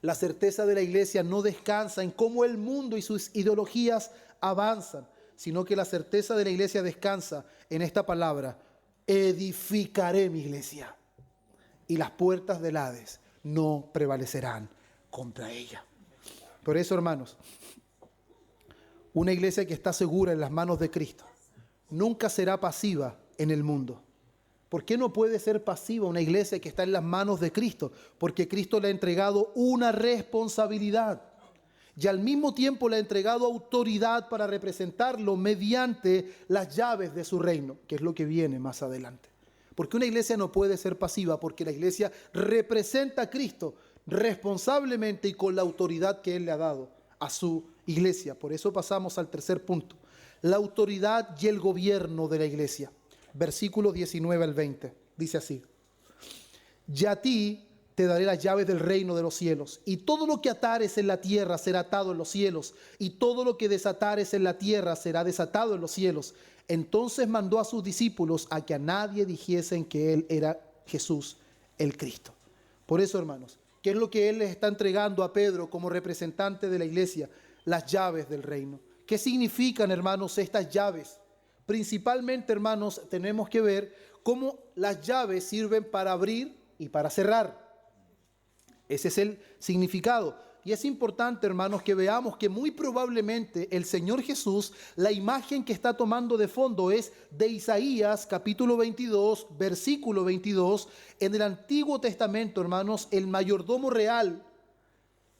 La certeza de la iglesia no descansa en cómo el mundo y sus ideologías avanzan, sino que la certeza de la iglesia descansa en esta palabra: edificaré mi iglesia y las puertas del Hades no prevalecerán contra ella. Por eso, hermanos, una iglesia que está segura en las manos de Cristo nunca será pasiva en el mundo. ¿Por qué no puede ser pasiva una iglesia que está en las manos de Cristo? Porque Cristo le ha entregado una responsabilidad y al mismo tiempo le ha entregado autoridad para representarlo mediante las llaves de su reino, que es lo que viene más adelante. Porque una iglesia no puede ser pasiva, porque la iglesia representa a Cristo responsablemente y con la autoridad que Él le ha dado a su iglesia. Por eso pasamos al tercer punto: la autoridad y el gobierno de la iglesia. Versículo 19 al 20, dice así: y a ti te daré las llaves del reino de los cielos, y todo lo que atares en la tierra será atado en los cielos, y todo lo que desatares en la tierra será desatado en los cielos. Entonces mandó a sus discípulos a que a nadie dijesen que Él era Jesús el Cristo. Por eso, hermanos, ¿qué es lo que Él les está entregando a Pedro como representante de la iglesia? Las llaves del reino. ¿Qué significan, hermanos, estas llaves? Principalmente, hermanos, tenemos que ver cómo las llaves sirven para abrir y para cerrar. Ese es el significado. y es importante, hermanos, que veamos que muy probablemente el Señor Jesús, la imagen que está tomando de fondo es de Isaías capítulo 22, versículo 22. En el Antiguo Testamento, hermanos, el mayordomo real,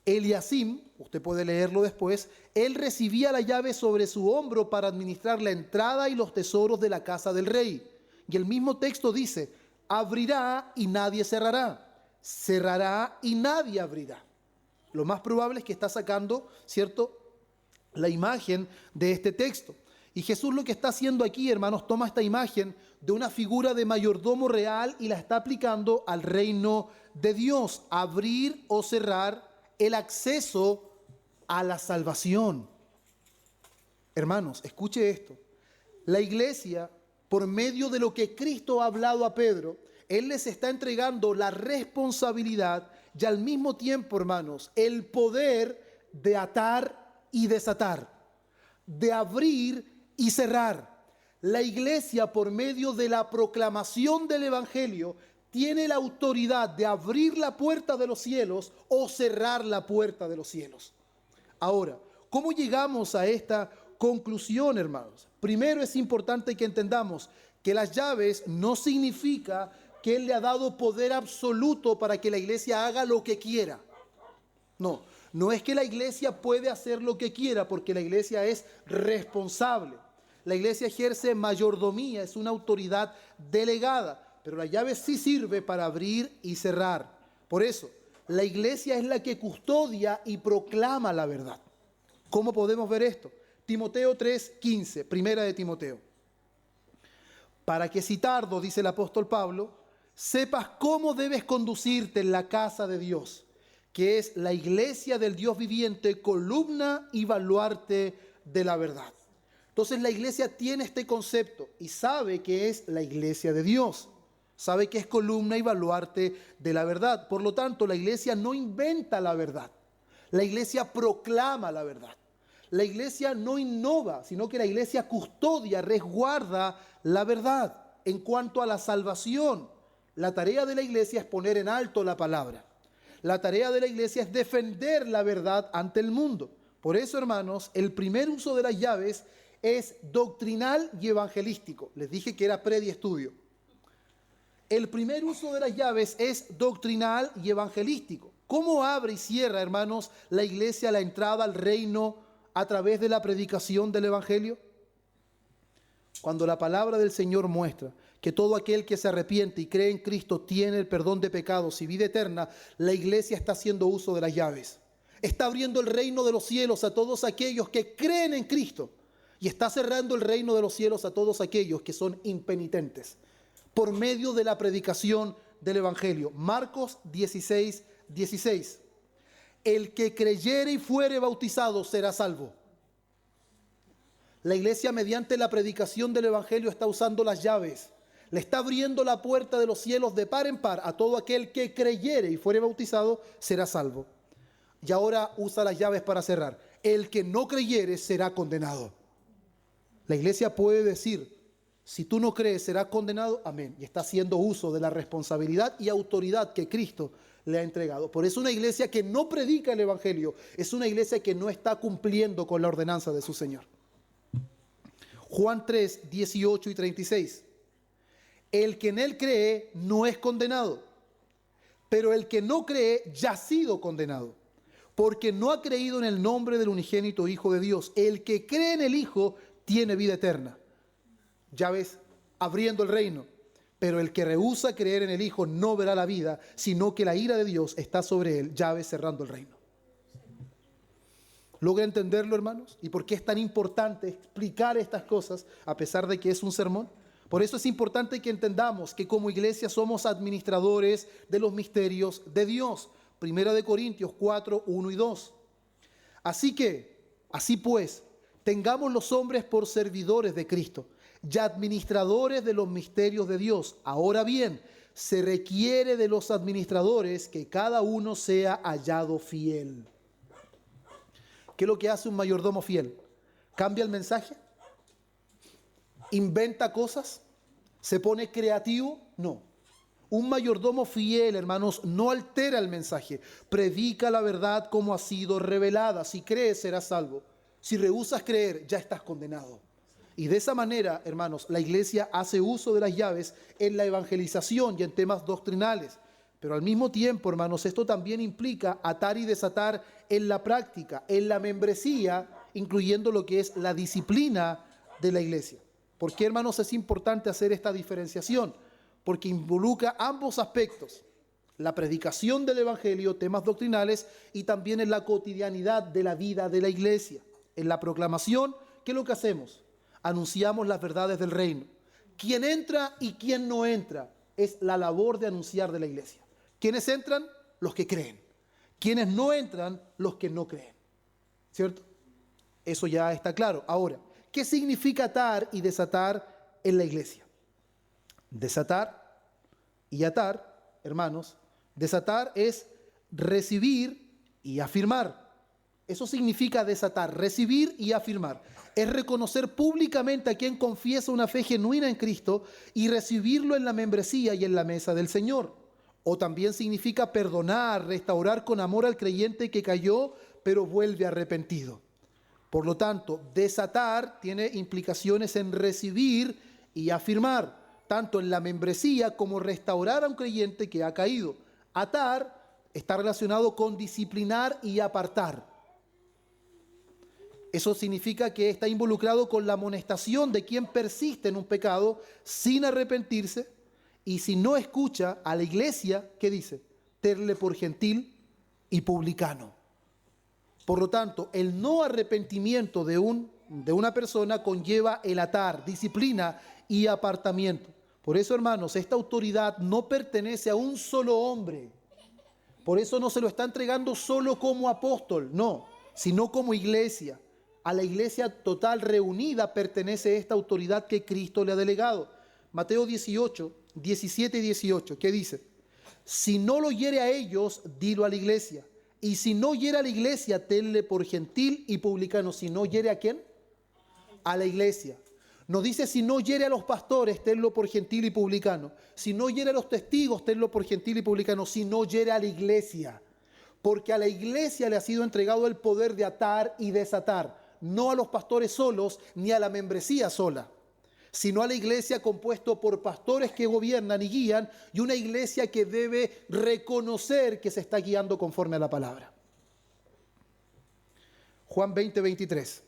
Eliasim, usted puede leerlo después, él recibía la llave sobre su hombro para administrar la entrada y los tesoros de la casa del rey. Y el mismo texto dice, abrirá y nadie cerrará, cerrará y nadie abrirá. Lo más probable es que está sacando, ¿cierto?, la imagen de este texto. Y Jesús lo que está haciendo aquí, hermanos, toma esta imagen de una figura de mayordomo real y la está aplicando al reino de Dios. Abrir o cerrar el acceso a la salvación. Hermanos, escuche esto. La iglesia, por medio de lo que Cristo ha hablado a Pedro, Él les está entregando la responsabilidad y al mismo tiempo, hermanos, el poder de atar y desatar, de abrir y cerrar. La iglesia, por medio de la proclamación del evangelio, tiene la autoridad de abrir la puerta de los cielos o cerrar la puerta de los cielos. Ahora, ¿cómo llegamos a esta conclusión, hermanos? Primero es importante que entendamos que las llaves no significa que Él le ha dado poder absoluto para que la iglesia haga lo que quiera. No, no es que la iglesia puede hacer lo que quiera, porque la iglesia es responsable. La iglesia ejerce mayordomía, es una autoridad delegada, pero la llave sí sirve para abrir y cerrar. Por eso, la iglesia es la que custodia y proclama la verdad. ¿Cómo podemos ver esto? Timoteo 3:15, primera de Timoteo. Para que si tardo, dice el apóstol Pablo, sepas cómo debes conducirte en la casa de Dios, que es la iglesia del Dios viviente, columna y baluarte de la verdad. Entonces la iglesia tiene este concepto y sabe que es la iglesia de Dios. Sabe que es columna y baluarte de la verdad. Por lo tanto, la iglesia no inventa la verdad. La iglesia proclama la verdad. La iglesia no innova, sino que la iglesia custodia, resguarda la verdad. En cuanto a la salvación, la tarea de la iglesia es poner en alto la palabra. La tarea de la iglesia es defender la verdad ante el mundo. Por eso, hermanos, el primer uso de las llaves es doctrinal y evangelístico. Les dije que era prediestudio. El primer uso de las llaves es doctrinal y evangelístico. ¿Cómo abre y cierra, hermanos, la iglesia la entrada al reino a través de la predicación del evangelio? Cuando la palabra del Señor muestra que todo aquel que se arrepiente y cree en Cristo tiene el perdón de pecados y vida eterna, la iglesia está haciendo uso de las llaves. Está abriendo el reino de los cielos a todos aquellos que creen en Cristo y está cerrando el reino de los cielos a todos aquellos que son impenitentes por medio de la predicación del evangelio. Marcos 16:16. El que creyere y fuere bautizado será salvo. La iglesia, mediante la predicación del evangelio, está usando las llaves. Le está abriendo la puerta de los cielos de par en par a todo aquel que creyere y fuere bautizado será salvo. Y ahora usa las llaves para cerrar. El que no creyere será condenado. La iglesia puede decir, si tú no crees serás condenado, amén. Y está haciendo uso de la responsabilidad y autoridad que Cristo le ha entregado. Por eso una iglesia que no predica el evangelio es una iglesia que no está cumpliendo con la ordenanza de su Señor. Juan 3:18 y 36. El que en él cree no es condenado, pero el que no cree ya ha sido condenado, porque no ha creído en el nombre del unigénito Hijo de Dios. El que cree en el Hijo tiene vida eterna. Ya ves, abriendo el reino. Pero el que rehúsa creer en el Hijo no verá la vida, sino que la ira de Dios está sobre él. Ya ves, cerrando el reino. ¿Logra entenderlo, hermanos? ¿Y por qué es tan importante explicar estas cosas a pesar de que es un sermón? Por eso es importante que entendamos que como iglesia somos administradores de los misterios de Dios. Primera de Corintios 4:1 y 2. Así pues, tengamos los hombres por servidores de Cristo y administradores de los misterios de Dios. Ahora bien, se requiere de los administradores que cada uno sea hallado fiel. ¿Qué es lo que hace un mayordomo fiel? ¿Cambia el mensaje? ¿Inventa cosas? ¿Se pone creativo? No. Un mayordomo fiel, hermanos, no altera el mensaje. Predica la verdad como ha sido revelada. Si crees, serás salvo. Si rehusas creer, ya estás condenado. Y de esa manera, hermanos, la iglesia hace uso de las llaves en la evangelización y en temas doctrinales. Pero al mismo tiempo, hermanos, esto también implica atar y desatar en la práctica, en la membresía, incluyendo lo que es la disciplina de la iglesia. ¿Por qué, hermanos, es importante hacer esta diferenciación? Porque involucra ambos aspectos: la predicación del evangelio, temas doctrinales, y también en la cotidianidad de la vida de la iglesia. En la proclamación, ¿qué es lo que hacemos? Anunciamos las verdades del reino. Quien entra y quien no entra es la labor de anunciar de la iglesia. ¿Quiénes entran? Los que creen. ¿Quiénes no entran? Los que no creen. ¿Cierto? Eso ya está claro. Ahora, ¿qué significa atar y desatar en la iglesia? Desatar y atar, hermanos, desatar es recibir y afirmar. Eso significa desatar, recibir y afirmar. Es reconocer públicamente a quien confiesa una fe genuina en Cristo y recibirlo en la membresía y en la mesa del Señor. O también significa perdonar, restaurar con amor al creyente que cayó, pero vuelve arrepentido. Por lo tanto, desatar tiene implicaciones en recibir y afirmar, tanto en la membresía como restaurar a un creyente que ha caído. Atar está relacionado con disciplinar y apartar. Eso significa que está involucrado con la amonestación de quien persiste en un pecado sin arrepentirse, y si no escucha a la iglesia, ¿qué dice? Tenle por gentil y publicano. Por lo tanto, el no arrepentimiento de una persona conlleva el atar, disciplina y apartamiento. Por eso, hermanos, esta autoridad no pertenece a un solo hombre. Por eso no se lo está entregando solo como apóstol, no, sino como iglesia. A la iglesia total reunida pertenece esta autoridad que Cristo le ha delegado. Mateo 18, 17 y 18, ¿qué dice? Si no lo hiere a ellos, dilo a la iglesia. Y si no hiere a la iglesia, tenle por gentil y publicano. Si no hiere, ¿a quién? A la iglesia. No dice si no hiere a los pastores, tenlo por gentil y publicano. Si no hiere a los testigos, tenlo por gentil y publicano. Si no hiere a la iglesia. Porque a la iglesia le ha sido entregado el poder de atar y desatar. No a los pastores solos, ni a la membresía sola, sino a la iglesia compuesto por pastores que gobiernan y guían, y una iglesia que debe reconocer que se está guiando conforme a la palabra. Juan 20, 23.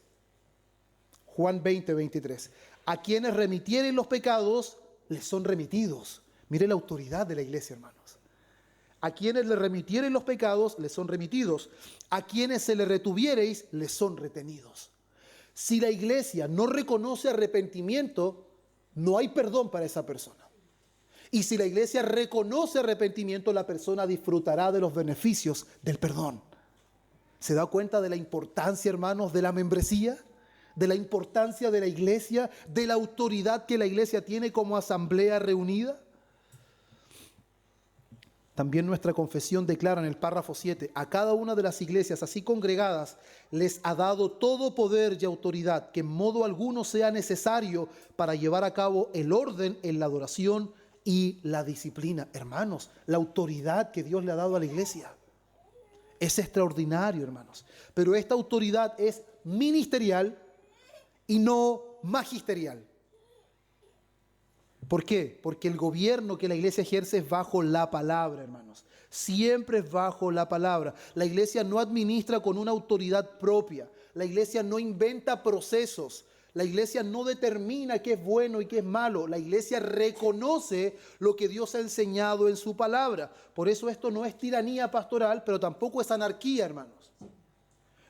Juan 20, 23. A quienes remitieren los pecados, les son remitidos. Mire la autoridad de la iglesia, hermanos. A quienes le remitieren los pecados, les son remitidos. A quienes se le retuviereis, les son retenidos. Si la iglesia no reconoce arrepentimiento, no hay perdón para esa persona. Y si la iglesia reconoce arrepentimiento, la persona disfrutará de los beneficios del perdón. ¿Se da cuenta de la importancia, hermanos, de la membresía? De la importancia de la iglesia, de la autoridad que la iglesia tiene como asamblea reunida. También nuestra confesión declara en el párrafo 7, a cada una de las iglesias así congregadas les ha dado todo poder y autoridad que en modo alguno sea necesario para llevar a cabo el orden en la adoración y la disciplina. Hermanos, la autoridad que Dios le ha dado a la iglesia es extraordinario, hermanos. Pero esta autoridad es ministerial y no magisterial. ¿Por qué? Porque el gobierno que la iglesia ejerce es bajo la palabra, hermanos. Siempre es bajo la palabra. La iglesia no administra con una autoridad propia. La iglesia no inventa procesos. La iglesia no determina qué es bueno y qué es malo. La iglesia reconoce lo que Dios ha enseñado en su palabra. Por eso esto no es tiranía pastoral, pero tampoco es anarquía, hermanos.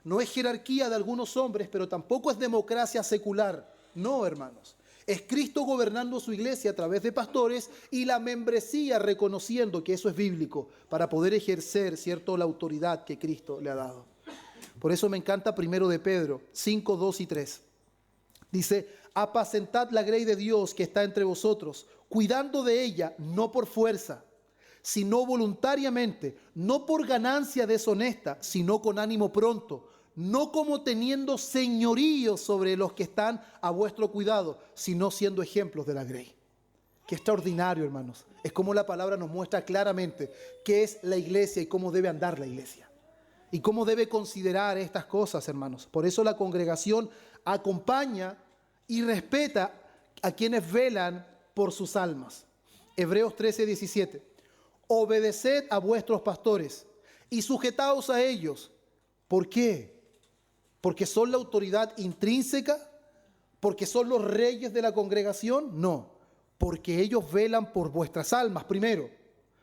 No es jerarquía de algunos hombres, pero tampoco es democracia secular. No, hermanos. Es Cristo gobernando su iglesia a través de pastores y la membresía reconociendo que eso es bíblico para poder ejercer, ¿cierto?, la autoridad que Cristo le ha dado. Por eso me encanta 1 de Pedro 5, 2 y 3. Dice, apacentad la grey de Dios que está entre vosotros, cuidando de ella, no por fuerza, sino voluntariamente, no por ganancia deshonesta, sino con ánimo pronto, no como teniendo señorío sobre los que están a vuestro cuidado, sino siendo ejemplos de la grey. Qué extraordinario, hermanos. Es como la palabra nos muestra claramente qué es la iglesia y cómo debe andar la iglesia. Y cómo debe considerar estas cosas, hermanos. Por eso la congregación acompaña y respeta a quienes velan por sus almas. Hebreos 13:17. Obedeced a vuestros pastores y sujetaos a ellos. ¿Por qué? ¿Porque son la autoridad intrínseca? ¿Porque son los reyes de la congregación? No, porque ellos velan por vuestras almas, primero.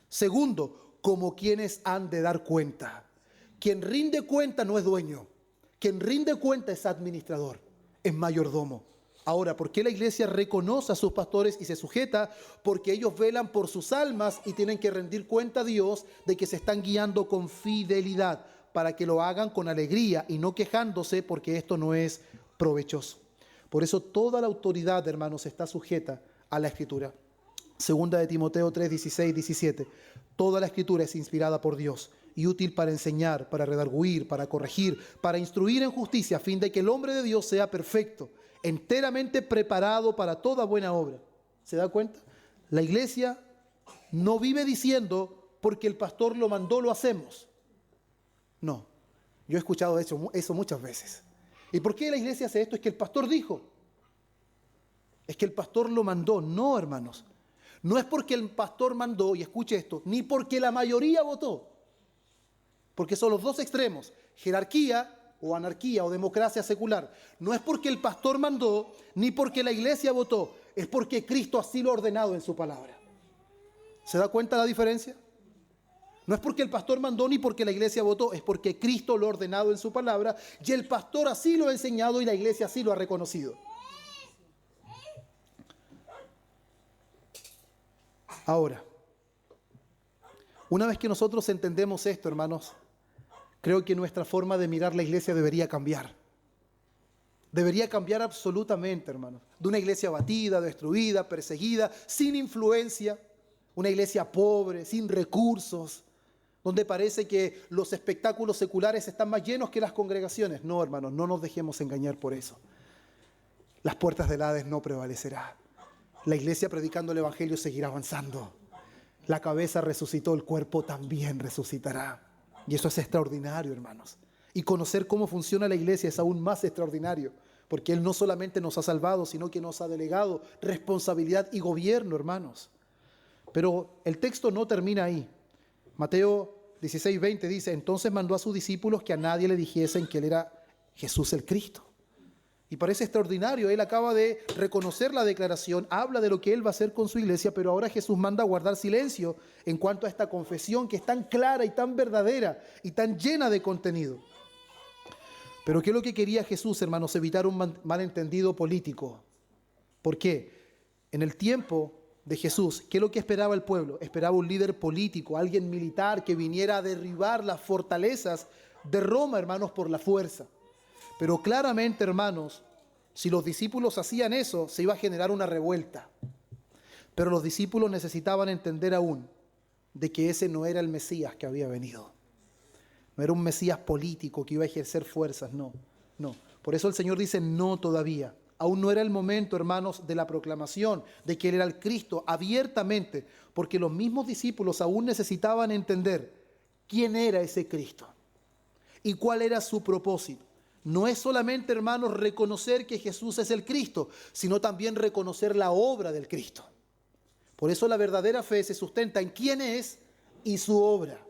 Segundo, como quienes han de dar cuenta. Quien rinde cuenta no es dueño. Quien rinde cuenta es administrador, es mayordomo. Ahora, ¿por qué la iglesia reconoce a sus pastores y se sujeta? Porque ellos velan por sus almas y tienen que rendir cuenta a Dios de que se están guiando con fidelidad, para que lo hagan con alegría y no quejándose, porque esto no es provechoso. Por eso toda la autoridad, hermanos, está sujeta a la Escritura. Segunda de Timoteo 3:16, 17. Toda la Escritura es inspirada por Dios y útil para enseñar, para redarguir, para corregir, para instruir en justicia, a fin de que el hombre de Dios sea perfecto, enteramente preparado para toda buena obra. ¿Se da cuenta? La iglesia no vive diciendo, porque el pastor lo mandó, lo hacemos. No, yo he escuchado eso muchas veces. ¿Y por qué la iglesia hace esto? Es que el pastor dijo. Es que el pastor lo mandó. No, hermanos. No es porque el pastor mandó, y escuche esto, ni porque la mayoría votó. Porque son los dos extremos, jerarquía o anarquía o democracia secular. No es porque el pastor mandó, ni porque la iglesia votó, es porque Cristo así lo ha ordenado en su palabra. ¿Se da cuenta la diferencia? No es porque el pastor mandó ni porque la iglesia votó, es porque Cristo lo ha ordenado en su palabra y el pastor así lo ha enseñado y la iglesia así lo ha reconocido. Ahora, una vez que nosotros entendemos esto, hermanos, creo que nuestra forma de mirar la iglesia debería cambiar. Debería cambiar absolutamente, hermanos. De una iglesia abatida, destruida, perseguida, sin influencia, una iglesia pobre, sin recursos, donde parece que los espectáculos seculares están más llenos que las congregaciones. No, hermanos, no nos dejemos engañar por eso. Las puertas del Hades no prevalecerá. La iglesia predicando el evangelio seguirá avanzando. La cabeza resucitó, el cuerpo también resucitará. Y eso es extraordinario, hermanos. Y conocer cómo funciona la iglesia es aún más extraordinario, porque Él no solamente nos ha salvado, sino que nos ha delegado responsabilidad y gobierno, hermanos. Pero el texto no termina ahí. Mateo 16:20 dice: entonces mandó a sus discípulos que a nadie le dijesen que Él era Jesús el Cristo. Y parece extraordinario, Él acaba de reconocer la declaración, habla de lo que Él va a hacer con su iglesia, pero ahora Jesús manda a guardar silencio en cuanto a esta confesión que es tan clara y tan verdadera y tan llena de contenido. Pero ¿qué es lo que quería Jesús, hermanos? Evitar un malentendido político. ¿Por qué? En el tiempo de Jesús, ¿qué es lo que esperaba el pueblo? Esperaba un líder político, alguien militar que viniera a derribar las fortalezas de Roma, hermanos, por la fuerza. Pero claramente, hermanos, si los discípulos hacían eso, se iba a generar una revuelta. Pero los discípulos necesitaban entender aún de que ese no era el Mesías que había venido. No era un Mesías político que iba a ejercer fuerzas, no. Por eso el Señor dice: no todavía. Aún no era el momento, hermanos, de la proclamación de que Él era el Cristo abiertamente, porque los mismos discípulos aún necesitaban entender quién era ese Cristo y cuál era su propósito. No es solamente, hermanos, reconocer que Jesús es el Cristo, sino también reconocer la obra del Cristo. Por eso la verdadera fe se sustenta en quién es y su obra.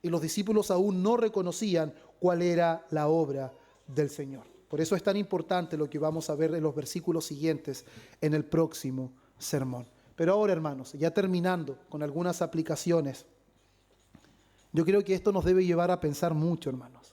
Y los discípulos aún no reconocían cuál era la obra del Señor. Por eso es tan importante lo que vamos a ver en los versículos siguientes en el próximo sermón. Pero ahora, hermanos, ya terminando con algunas aplicaciones, yo creo que esto nos debe llevar a pensar mucho, hermanos.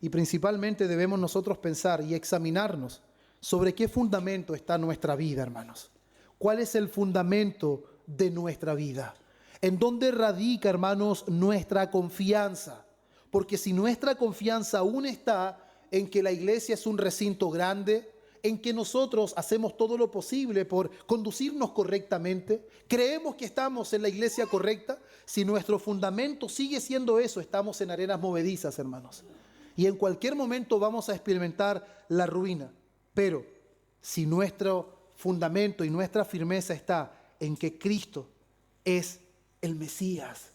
Y principalmente debemos nosotros pensar y examinarnos sobre qué fundamento está nuestra vida, hermanos. ¿Cuál es el fundamento de nuestra vida? ¿En dónde radica, hermanos, nuestra confianza? Porque si nuestra confianza aún está en que la iglesia es un recinto grande, en que nosotros hacemos todo lo posible por conducirnos correctamente, creemos que estamos en la iglesia correcta, si nuestro fundamento sigue siendo eso, estamos en arenas movedizas, hermanos. Y en cualquier momento vamos a experimentar la ruina. Pero si nuestro fundamento y nuestra firmeza está en que Cristo es el Mesías,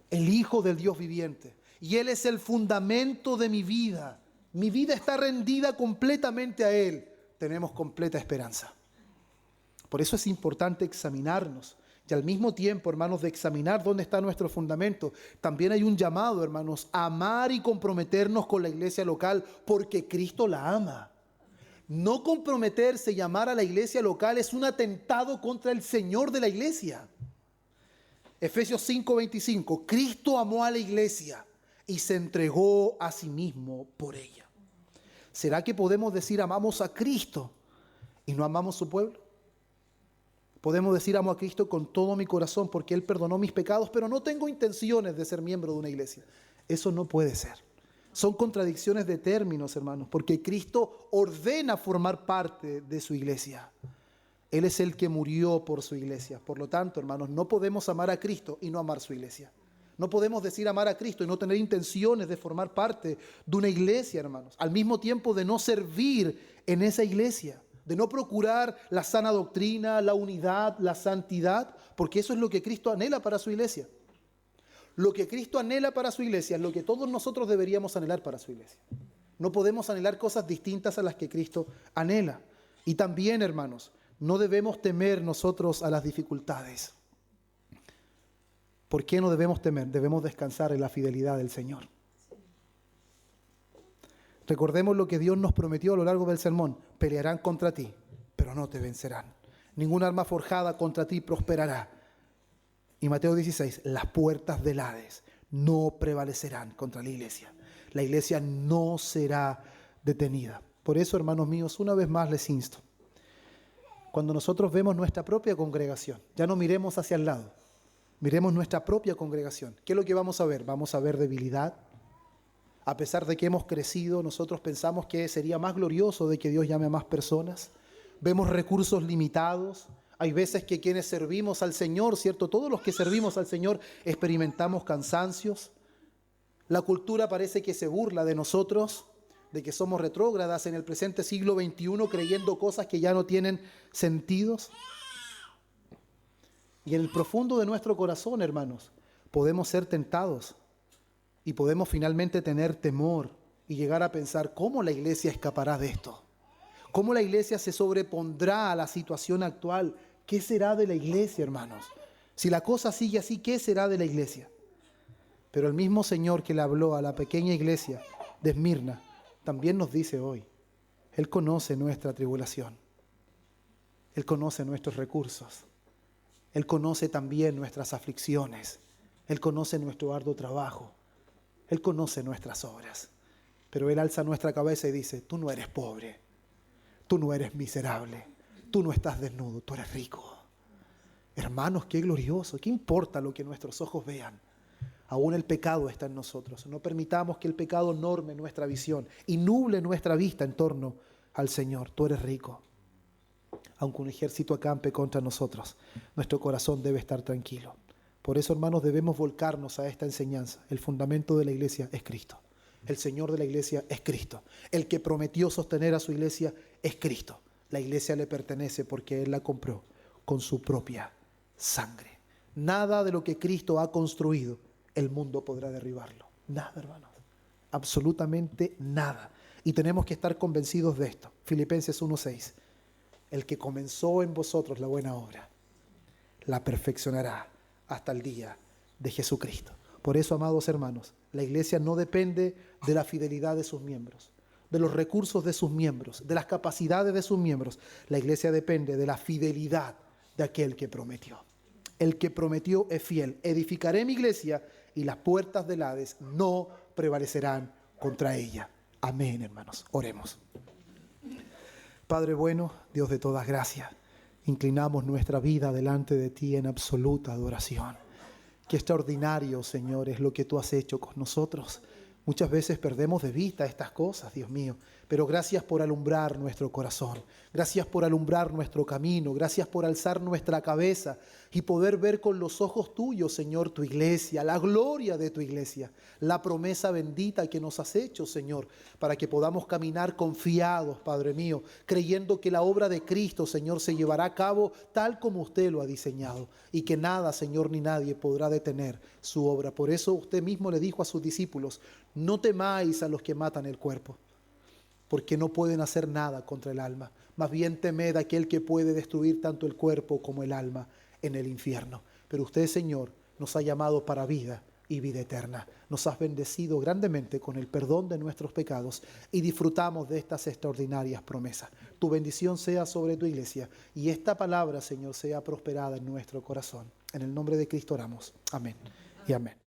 el Hijo del Dios viviente. Y Él es el fundamento de mi vida. Mi vida está rendida completamente a Él. Tenemos completa esperanza. Por eso es importante examinarnos. Y al mismo tiempo, hermanos, de examinar dónde está nuestro fundamento, también hay un llamado, hermanos, a amar y comprometernos con la iglesia local porque Cristo la ama. No comprometerse y amar a la iglesia local es un atentado contra el Señor de la iglesia. Efesios 5:25, Cristo amó a la iglesia y se entregó a sí mismo por ella. ¿Será que podemos decir amamos a Cristo y no amamos su pueblo? Podemos decir amo a Cristo con todo mi corazón porque Él perdonó mis pecados, pero no tengo intenciones de ser miembro de una iglesia. Eso no puede ser. Son contradicciones de términos, hermanos, porque Cristo ordena formar parte de su iglesia. Él es el que murió por su iglesia. Por lo tanto, hermanos, no podemos amar a Cristo y no amar su iglesia. No podemos decir amar a Cristo y no tener intenciones de formar parte de una iglesia, hermanos. Al mismo tiempo de no servir en esa iglesia. De no procurar la sana doctrina, la unidad, la santidad, porque eso es lo que Cristo anhela para su iglesia. Lo que Cristo anhela para su iglesia es lo que todos nosotros deberíamos anhelar para su iglesia. No podemos anhelar cosas distintas a las que Cristo anhela. Y también, hermanos, no debemos temer nosotros a las dificultades. ¿Por qué no debemos temer? Debemos descansar en la fidelidad del Señor. Recordemos lo que Dios nos prometió a lo largo del sermón. Pelearán contra ti, pero no te vencerán. Ningún arma forjada contra ti prosperará. Y Mateo 16, las puertas del Hades no prevalecerán contra la iglesia. La iglesia no será detenida. Por eso, hermanos míos, una vez más les insto. Cuando nosotros vemos nuestra propia congregación, ya no miremos hacia el lado. Miremos nuestra propia congregación. ¿Qué es lo que vamos a ver? Vamos a ver debilidad. A pesar de que hemos crecido, nosotros pensamos que sería más glorioso de que Dios llame a más personas. Vemos recursos limitados. Hay veces que quienes servimos al Señor, ¿cierto? Todos los que servimos al Señor experimentamos cansancios. La cultura parece que se burla de nosotros, de que somos retrógradas en el presente siglo XXI, creyendo cosas que ya no tienen sentidos. Y en el profundo de nuestro corazón, hermanos, podemos ser tentados. Y podemos finalmente tener temor y llegar a pensar cómo la iglesia escapará de esto. Cómo la iglesia se sobrepondrá a la situación actual. ¿Qué será de la iglesia, hermanos? Si la cosa sigue así, ¿qué será de la iglesia? Pero el mismo Señor que le habló a la pequeña iglesia de Esmirna, también nos dice hoy, Él conoce nuestra tribulación. Él conoce nuestros recursos. Él conoce también nuestras aflicciones. Él conoce nuestro arduo trabajo. Él conoce nuestras obras, pero Él alza nuestra cabeza y dice, tú no eres pobre, tú no eres miserable, tú no estás desnudo, tú eres rico. Hermanos, qué glorioso, qué importa lo que nuestros ojos vean. Aún el pecado está en nosotros. No permitamos que el pecado norme nuestra visión y nuble nuestra vista en torno al Señor. Tú eres rico. Aunque un ejército acampe contra nosotros, nuestro corazón debe estar tranquilo. Por eso, hermanos, debemos volcarnos a esta enseñanza. El fundamento de la iglesia es Cristo. El Señor de la iglesia es Cristo. El que prometió sostener a su iglesia es Cristo. La iglesia le pertenece porque Él la compró con su propia sangre. Nada de lo que Cristo ha construido, el mundo podrá derribarlo. Nada, hermanos. Absolutamente nada. Y tenemos que estar convencidos de esto. Filipenses 1:6. El que comenzó en vosotros la buena obra, la perfeccionará hasta el día de Jesucristo. Por eso, amados hermanos, la iglesia no depende de la fidelidad de sus miembros, de los recursos de sus miembros, de las capacidades de sus miembros. La iglesia depende de la fidelidad de aquel que prometió. El que prometió es fiel. Edificaré mi iglesia y las puertas del Hades no prevalecerán contra ella. Amén, hermanos. Oremos. Padre bueno, Dios de todas gracias, inclinamos nuestra vida delante de ti en absoluta adoración. Qué extraordinario, Señor, es lo que tú has hecho con nosotros. Muchas veces perdemos de vista estas cosas, Dios mío, Pero gracias por alumbrar nuestro corazón. Gracias por alumbrar nuestro camino. Gracias por alzar nuestra cabeza y poder ver con los ojos tuyos, Señor, tu iglesia, la gloria de tu iglesia, la promesa bendita que nos has hecho, Señor, para que podamos caminar confiados, Padre mío, creyendo que la obra de Cristo, Señor, se llevará a cabo tal como usted lo ha diseñado y que nada, Señor, ni nadie podrá detener su obra. Por eso usted mismo le dijo a sus discípulos: no temáis a los que matan el cuerpo, porque no pueden hacer nada contra el alma. Más bien temed a aquel que puede destruir tanto el cuerpo como el alma en el infierno. Pero usted, Señor, nos ha llamado para vida y vida eterna. Nos has bendecido grandemente con el perdón de nuestros pecados y disfrutamos de estas extraordinarias promesas. Tu bendición sea sobre tu iglesia y esta palabra, Señor, sea prosperada en nuestro corazón. En el nombre de Cristo oramos. Amén y amén.